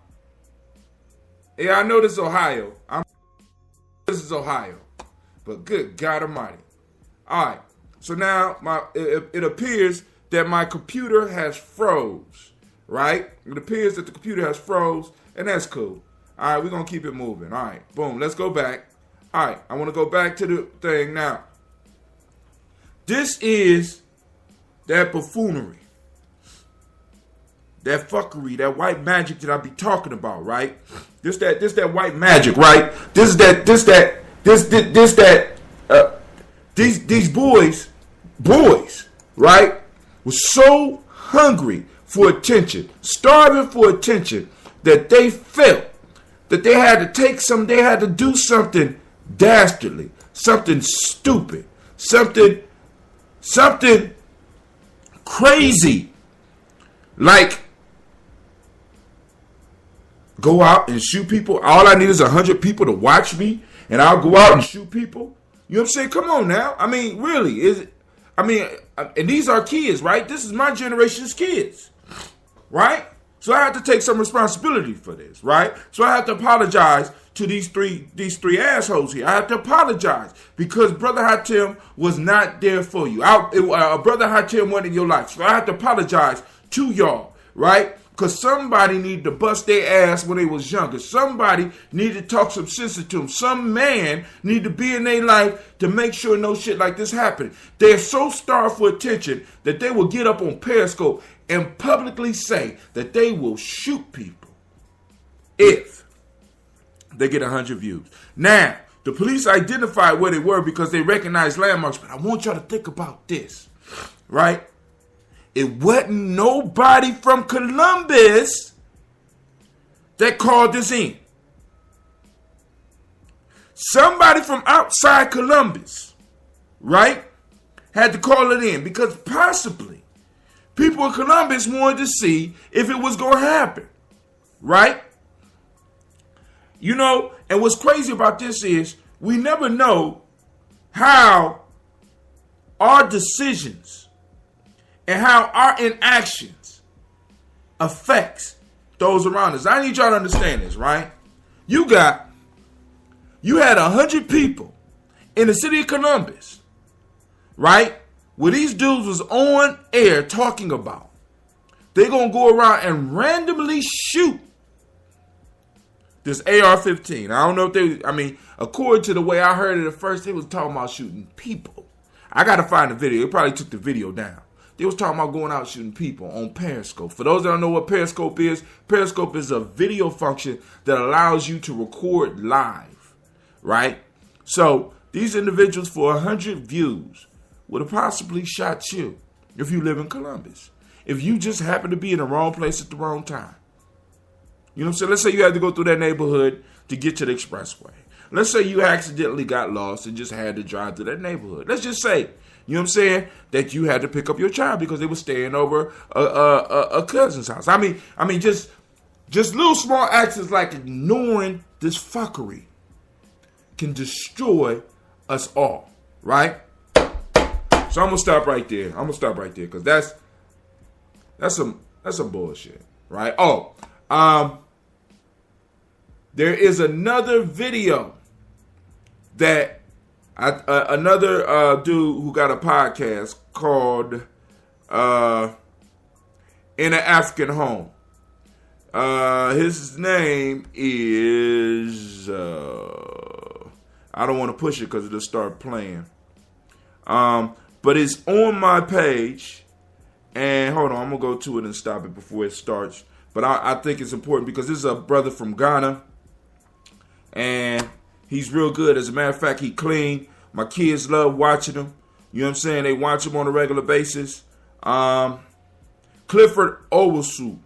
I know this is Ohio. This is Ohio, but good God Almighty! All right, so now it appears that my computer has froze. Right? It appears that the computer has froze, and that's cool. All right, we're gonna keep it moving. All right, boom. Let's go back. All right, I want to go back to the thing now. This is that buffoonery, that fuckery, that white magic that I be talking about, right? This that white magic, right? These boys, right, were so hungry for attention, starving for attention, that they felt that they had to do something dastardly, something stupid, something crazy, like go out and shoot people. All I need is 100 people to watch me, and I'll go out and shoot people. You know what I'm saying? Come on now. I mean, really, and these are kids, right? This is my generation's kids, right? So I have to take some responsibility for this, right? So I have to apologize to these three assholes here. I have to apologize because Brother Hatim was not there for you. Brother Hatim went in your life. So I have to apologize to y'all, right? Because somebody needed to bust their ass when they was younger. Somebody needed to talk some sense to them. Some man needed to be in their life to make sure no shit like this happened. They're so starved for attention that they will get up on Periscope and publicly say that they will shoot people if they get 100 views. Now, the police identified where they were because they recognized landmarks, but I want y'all to think about this, right? It wasn't nobody from Columbus that called this in. Somebody from outside Columbus, right, had to call it in because possibly people in Columbus wanted to see if it was going to happen, right? You know, and what's crazy about this is we never know how our decisions and how our inactions affects those around us. I need y'all to understand this, right? You had 100 people in the city of Columbus, right? Where these dudes was on air talking about. They're going to go around and randomly shoot this AR-15. I don't know if according to the way I heard it at first, they was talking about shooting people. I got to find the video. They probably took the video down. They was talking about going out shooting people on Periscope. For those that don't know what Periscope is a video function that allows you to record live, right? So these individuals for 100 views would have possibly shot you if you live in Columbus. If you just happen to be in the wrong place at the wrong time. You know what I'm saying? Let's say you had to go through that neighborhood to get to the expressway. Let's say you accidentally got lost and just had to drive through that neighborhood. Let's just say, you know what I'm saying, that you had to pick up your child because they were staying over a cousin's house. I mean, just little small actions like ignoring this fuckery can destroy us all, right? So I'm gonna stop right there. Because that's some bullshit, right? There is another video that another dude who got a podcast called In an African Home. His name is I don't want to push it because it'll start playing. But it's on my page. And hold on, I'm going to go to it and stop it before it starts. But I think it's important because this is a brother from Ghana. And he's real good. As a matter of fact, he clean. My kids love watching him. You know what I'm saying? They watch him on a regular basis. Clifford Owusu.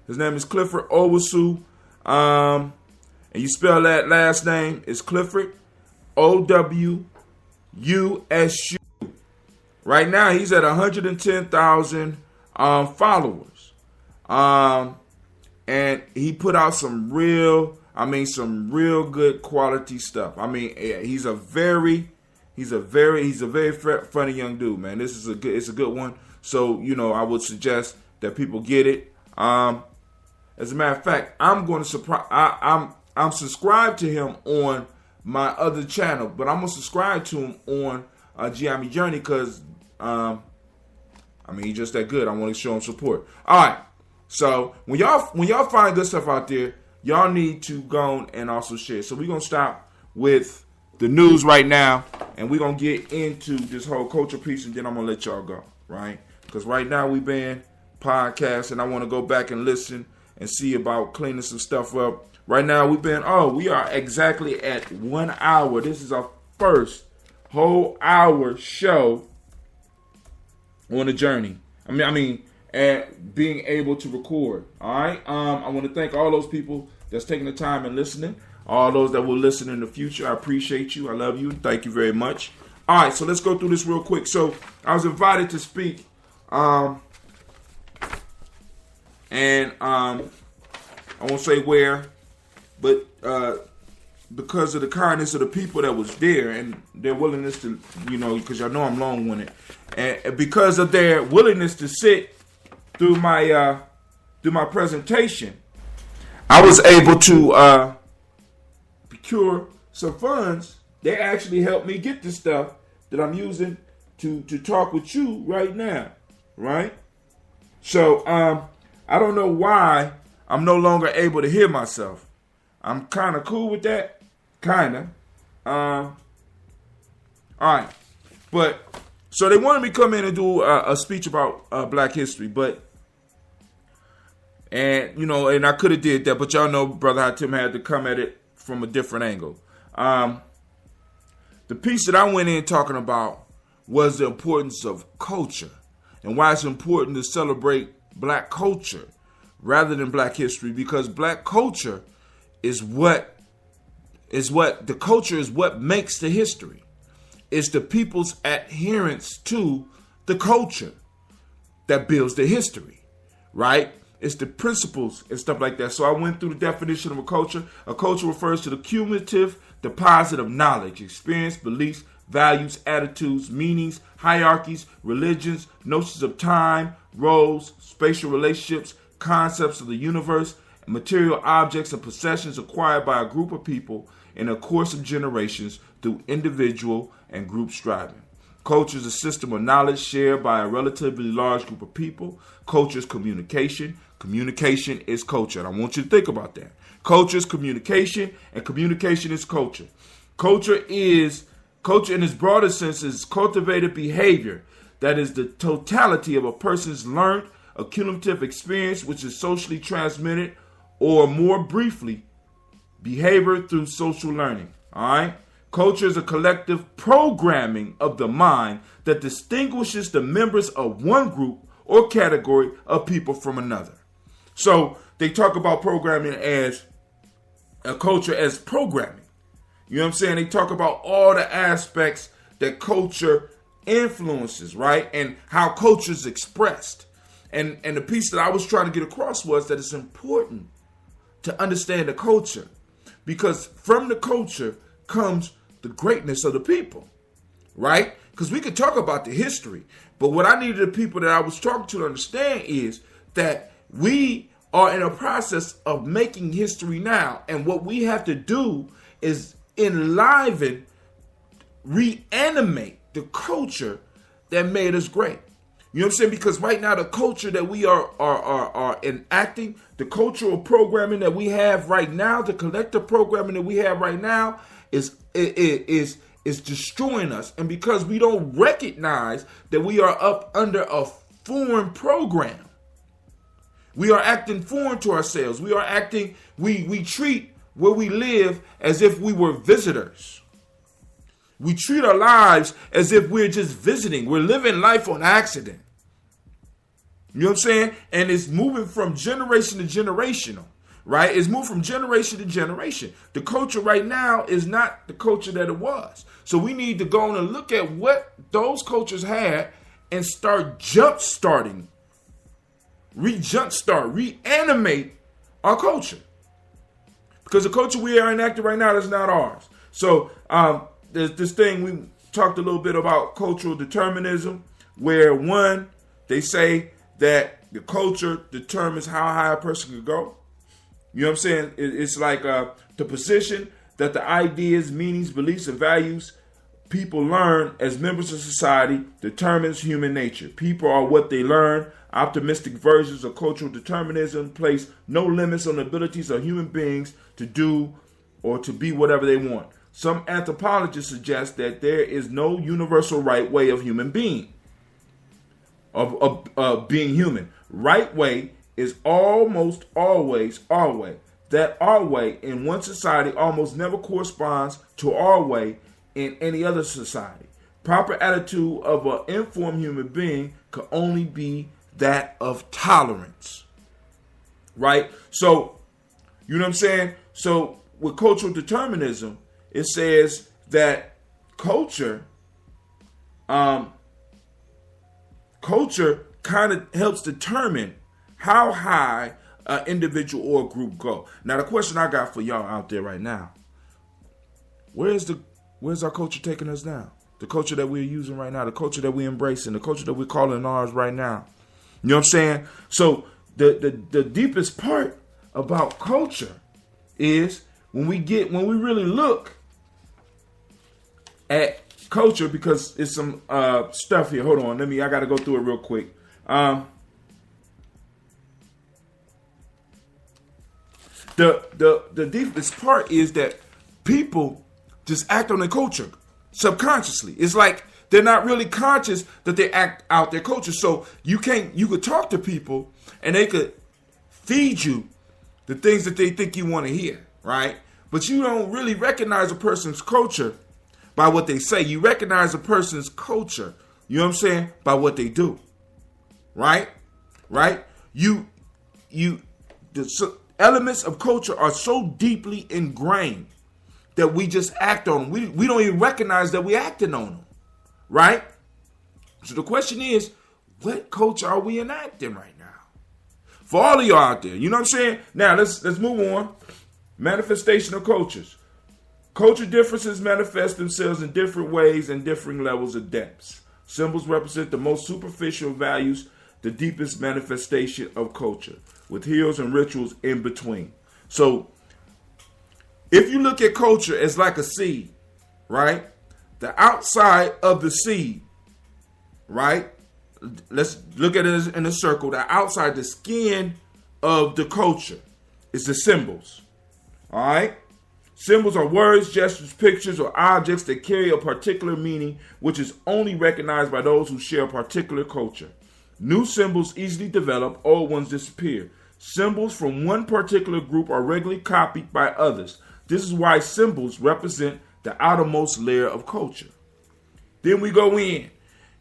His name is Clifford Owusu. And you spell that last name, it's Clifford Owusu. Right now, he's at 110,000 followers. And he put out some real good quality stuff. I mean, he's a very funny young dude, man. It's a good one. So, I would suggest that people get it. As a matter of fact, I'm going to I'm subscribed to him on my other channel, but I'm gonna subscribe to him on Gye-Nyame Journey because he's just that good. I want to show him support. All right. So when y'all find good stuff out there, y'all need to go and also share. So we're gonna stop with the news right now, and we're gonna get into this whole culture piece, and then I'm gonna let y'all go, right? Because right now we've been podcasting, and I want to go back and listen and see about cleaning some stuff up. Right now we are exactly at 1 hour. This is our first whole hour show on the journey. And being able to record. All right. I want to thank all those people that's taking the time and listening. All those that will listen in the future. I appreciate you. I love you. Thank you very much. All right. So let's go through this real quick. So I was invited to speak. And I won't say where, but because of the kindness of the people that was there and their willingness to, because y'all know I'm long-winded, and because of their willingness to sit through my presentation, I was able to procure some funds. They actually helped me get the stuff that I'm using to talk with you right now, right? So I don't know why I'm no longer able to hear myself. I'm kind of cool with that, kind of. All right, but so they wanted me to come in and do a speech about Black history, and I could have did that, but y'all know Brother Hatim had to come at it from a different angle. The piece that I went in talking about was the importance of culture and why it's important to celebrate Black culture rather than Black history, because Black culture is what makes the history. It's the people's adherence to the culture that builds the history, right? It's the principles and stuff like that. So I went through the definition of a culture. A culture refers to the cumulative deposit of knowledge, experience, beliefs, values, attitudes, meanings, hierarchies, religions, notions of time, roles, spatial relationships, concepts of the universe, and material objects and possessions acquired by a group of people in a course of generations through individual and group striving. Culture is a system of knowledge shared by a relatively large group of people. Culture is communication. Communication is culture. And I want you to think about that. Culture is communication, and communication is culture. Culture in its broader sense is cultivated behavior. That is the totality of a person's learned accumulative experience, which is socially transmitted, or more briefly, behavior through social learning. All right? Culture is a collective programming of the mind that distinguishes the members of one group or category of people from another. So they talk about programming as a culture as programming. You know what I'm saying? They talk about all the aspects that culture influences, right? And how culture is expressed. And the piece that I was trying to get across was that it's important to understand the culture, because from the culture comes the greatness of the people, right? Because we could talk about the history, but what I needed the people that I was talking to understand is that we are in a process of making history now, and what we have to do is enliven, reanimate the culture that made us great. You know what I'm saying? Because right now, the culture that we are enacting, the cultural programming that we have right now, the collective programming that we have right now is destroying us. And because we don't recognize that we are up under a foreign program, we are acting foreign to ourselves. We are acting, we treat where we live as if we were visitors. We treat our lives as if we're just visiting. We're living life on accident. You know what I'm saying? And it's moving from generation to generational, right? It's moved from generation to generation. The culture right now is not the culture that it was. So we need to go on and look at what those cultures had and start reanimate our culture. Because the culture we are enacting right now is not ours. So there's this thing, we talked a little bit about cultural determinism, where one, they say that the culture determines how high a person can go. You know what I'm saying? It's like the position that the ideas, meanings, beliefs, and values people learn as members of society determines human nature. People are what they learn. Optimistic versions of cultural determinism place no limits on the abilities of human beings to do or to be whatever they want. Some anthropologists suggest that there is no universal right way of human being, of being human. Right way is almost always our way. That our way in one society almost never corresponds to our way in any other society. Proper attitude of an informed human being could only be that of tolerance. Right? So, you know what I'm saying? So, with cultural determinism, it says that culture kind of helps determine how high an individual or a group go. Now, the question I got for y'all out there right now, where's our culture taking us now? The culture that we're using right now, the culture that we're embracing, the culture that we're calling ours right now. You know what I'm saying? So the deepest part about culture is when we really look at culture, because it's some stuff here. Hold on, I gotta go through it real quick. The deepest part is that people just act on their culture subconsciously. It's like they're not really conscious that they act out their culture. So you could talk to people and they could feed you the things that they think you want to hear, right? But you don't really recognize a person's culture by what they say. You recognize a person's culture, you know what I'm saying, by what they do. Right? Right? The elements of culture are so deeply ingrained that we just act on them. We don't even recognize that we're acting on them. Right? So the question is, what culture are we enacting right now? For all of y'all out there, you know what I'm saying? Now let's move on. Manifestation of cultures. Culture differences manifest themselves in different ways and differing levels of depths. Symbols represent the most superficial values, the deepest manifestation of culture, with heroes and rituals in between. So, if you look at culture as like a seed, right? The outside of the seed, right? Let's look at it in a circle. The outside, the skin of the culture is the symbols. All right? Symbols are words, gestures, pictures, or objects that carry a particular meaning, which is only recognized by those who share a particular culture. New symbols easily develop, old ones disappear. Symbols from one particular group are regularly copied by others. This is why symbols represent the outermost layer of culture. Then we go in.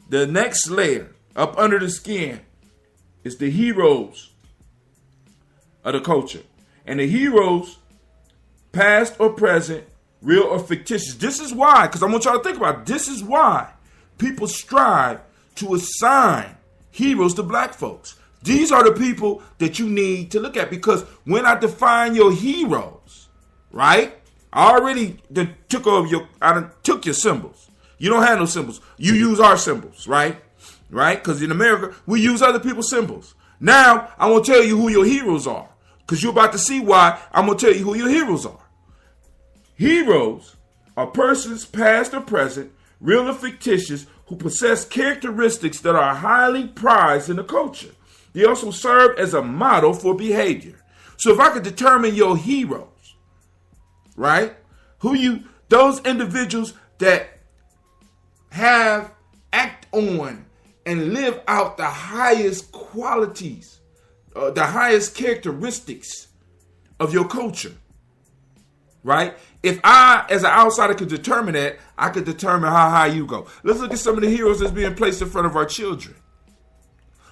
The next layer, up under the skin, is the heroes of the culture. And the heroes, past or present, real or fictitious. This is why, because I want y'all to think about it. This is why people strive to assign heroes to black folks. These are the people that you need to look at, because when I define your heroes, right? I already took your symbols. You don't have no symbols. You use our symbols, right? Right? Because in America, we use other people's symbols. Now, I want to tell you who your heroes are, because you're about to see why I'm going to tell you who your heroes are. Heroes are persons, past or present, real or fictitious, who possess characteristics that are highly prized in the culture. They also serve as a model for behavior. So if I could determine your heroes, right? Those individuals that act on and live out the highest qualities, the highest characteristics of your culture, right? If I, as an outsider, could determine that, I could determine how high you go. Let's look at some of the heroes that's being placed in front of our children.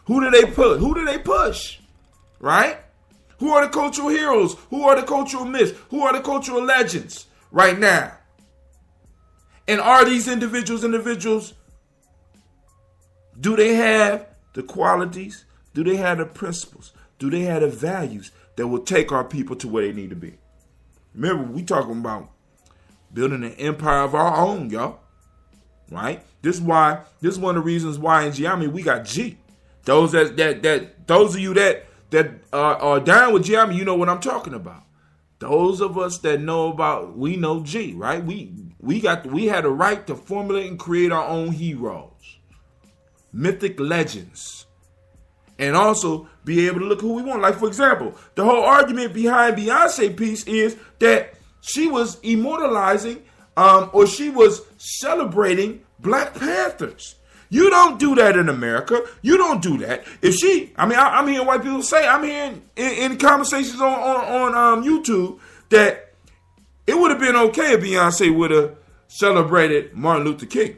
Who do they put? Who do they push? Right? Who are the cultural heroes? Who are the cultural myths? Who are the cultural legends right now? And are these individuals, do they have the qualities? Do they have the principles? Do they have the values that will take our people to where they need to be? Remember, we talking about building an empire of our own, y'all. Right? This is one of the reasons why in Gye-Nyame we got G. Those those of you that are down with Gye-Nyame, you know what I'm talking about. Those of us that know about, we know G, right? We had a right to formulate and create our own heroes, mythic legends, and also be able to look who we want. Like, for example, the whole argument behind Beyonce piece is that she was immortalizing or she was celebrating Black Panthers. You don't do that in America. You don't do that. I'm hearing white people say, I'm hearing in conversations on YouTube that it would have been okay if Beyonce would have celebrated Martin Luther King,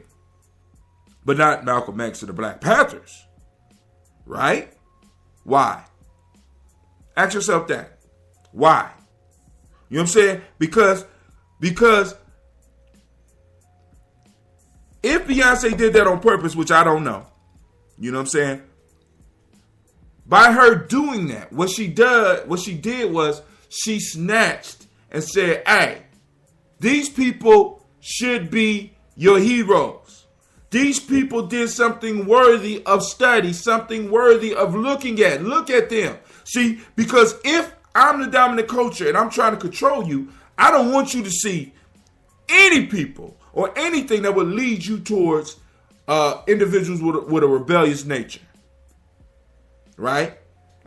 but not Malcolm X or the Black Panthers. Right? Why? Ask yourself that. Why? You know what I'm saying? Because if Beyonce did that on purpose, which I don't know, you know what I'm saying? By her doing that, what she did was she snatched and said, hey, these people should be your heroes. These people did something worthy of study, something worthy of looking at. Look at them. See, because if I'm the dominant culture and I'm trying to control you, I don't want you to see any people or anything that would lead you towards individuals with a rebellious nature. Right?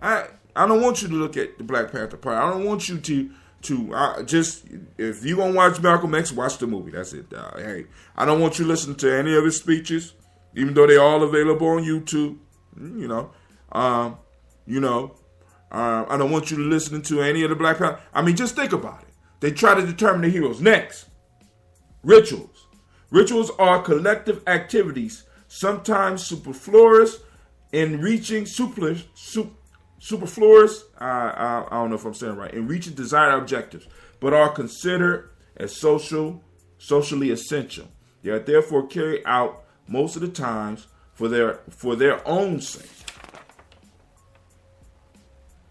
I don't want you to look at the Black Panther Party. I don't want you to just, if you're going to watch Malcolm X, watch the movie. That's it. Hey, I don't want you to listen to any of his speeches, even though they're all available on YouTube. I don't want you to listen to any of the Black Panther. I mean, just think about it. They try to determine the heroes. Next, rituals. Rituals are collective activities, sometimes superfluous, in reaching superfluous. I don't know if I'm saying it right. In reaching desired objectives, but are considered as socially essential. They are therefore carried out most of the times for their own sake.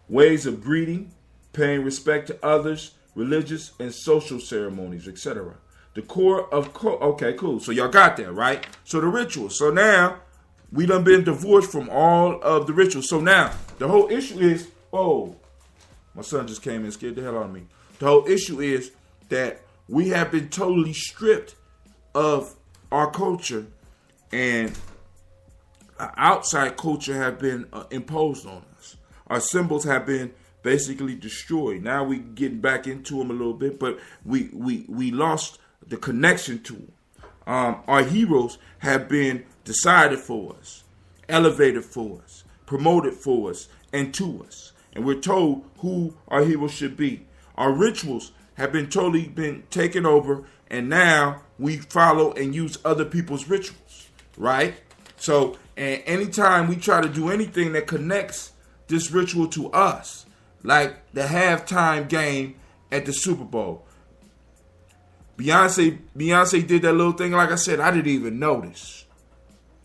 Ways of greeting, paying respect to others, religious and social ceremonies, etc. The core of okay, cool. So y'all got that, right? So the rituals. So now we done been divorced from all of the rituals. So now the whole issue is, oh, my son just came and scared the hell out of me. The whole issue is that we have been totally stripped of our culture, and outside culture have been imposed on us. Our symbols have been basically destroyed. Now we getting back into them a little bit, but we lost the connection to them. Our heroes have been decided for us, elevated for us, promoted for us, and to us. And we're told who our heroes should be. Our rituals have been totally been taken over, and now we follow and use other people's rituals, right? So, and anytime we try to do anything that connects this ritual to us, like the halftime game at the Super Bowl, Beyonce did that little thing. Like I said, I didn't even notice,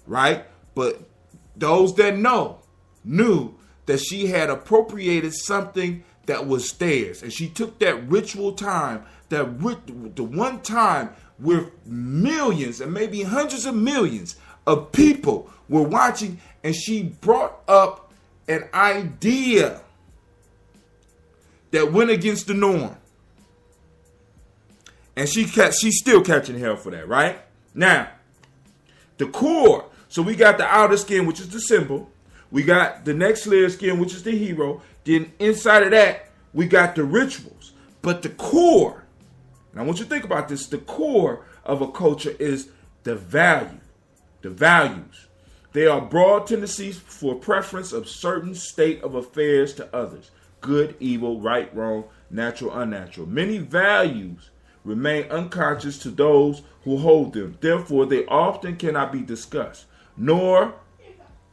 right? But those that knew that she had appropriated something that was theirs, and she took that ritual time, the one time where millions and maybe hundreds of millions of people were watching, and she brought up an idea that went against the norm. And she's still catching hell for that, right? Now, the core. So we got the outer skin, which is the symbol. We got the next layer of skin, which is the hero. Then inside of that, we got the rituals. But the core, and I want you to think about this, the core of a culture is the value, the values. They are broad tendencies for preference of certain state of affairs to others. Good, evil, right, wrong, natural, unnatural. Many values remain unconscious to those who hold them. Therefore, they often cannot be discussed, nor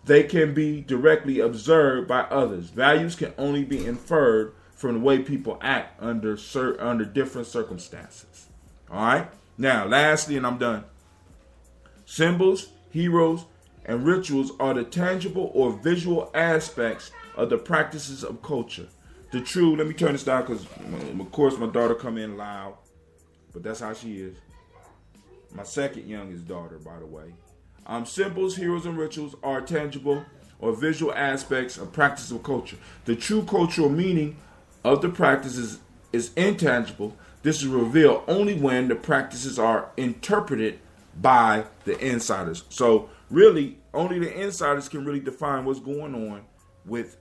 they can be directly observed by others. Values can only be inferred from the way people act under different circumstances. All right? Now, lastly, and I'm done. Symbols, heroes, and rituals are the tangible or visual aspects of the practices of culture. The true, let me turn this down because, of course, my daughter come in loud, but that's how she is. My second youngest daughter, by the way. Symbols, heroes, and rituals are tangible or visual aspects of practice of culture. The true cultural meaning of the practices is intangible. This is revealed only when the practices are interpreted by the insiders. So really, only the insiders can really define what's going on with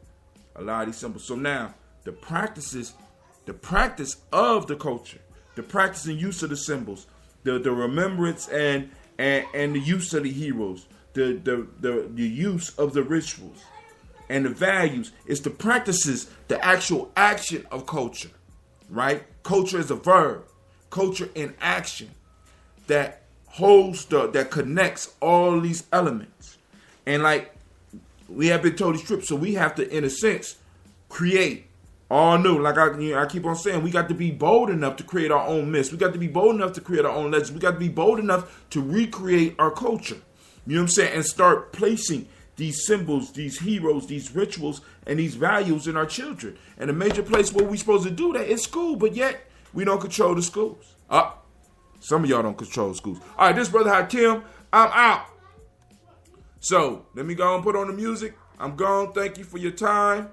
a lot of these symbols. So now, the practice of the culture, the practice and use of the symbols, the remembrance and the use of the heroes, the use of the rituals and the values. It's the practices, the actual action of culture, right? Culture is a verb. Culture in action that that connects all these elements. And like we have been totally stripped, so we have to, in a sense, create all new. Like I keep on saying, we got to be bold enough to create our own myths. We got to be bold enough to create our own legends. We got to be bold enough to recreate our culture. You know what I'm saying? And start placing these symbols, these heroes, these rituals, and these values in our children. And a major place where we're supposed to do that is school, but yet we don't control the schools. Some of y'all don't control schools. All right, this brother Hakim, I'm out. So let me go and put on the music. I'm gone. Thank you for your time.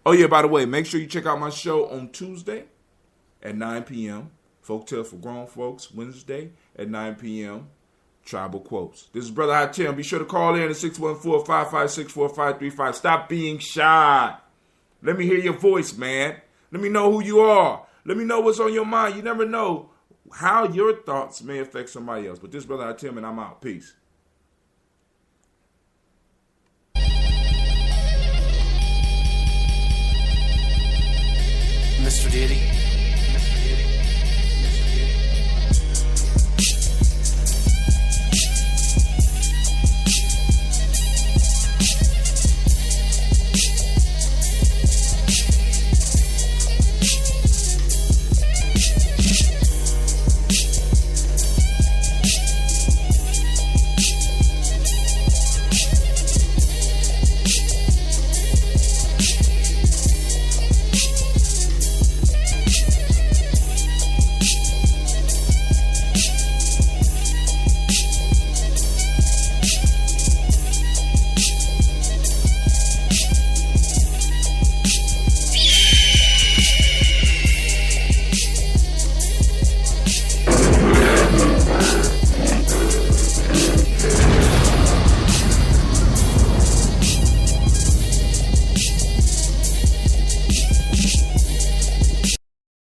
Oh, yeah, by the way, make sure you check out my show on Tuesday at 9 p.m. Folktale for Grown Folks. Wednesday at 9 p.m. Tribal Quotes. This is Brother Hatim. Be sure to call in at 614-556-4535. Stop being shy. Let me hear your voice, man. Let me know who you are. Let me know what's on your mind. You never know how your thoughts may affect somebody else. But this is Brother Hatim, and I'm out. Peace. Mr. Deity.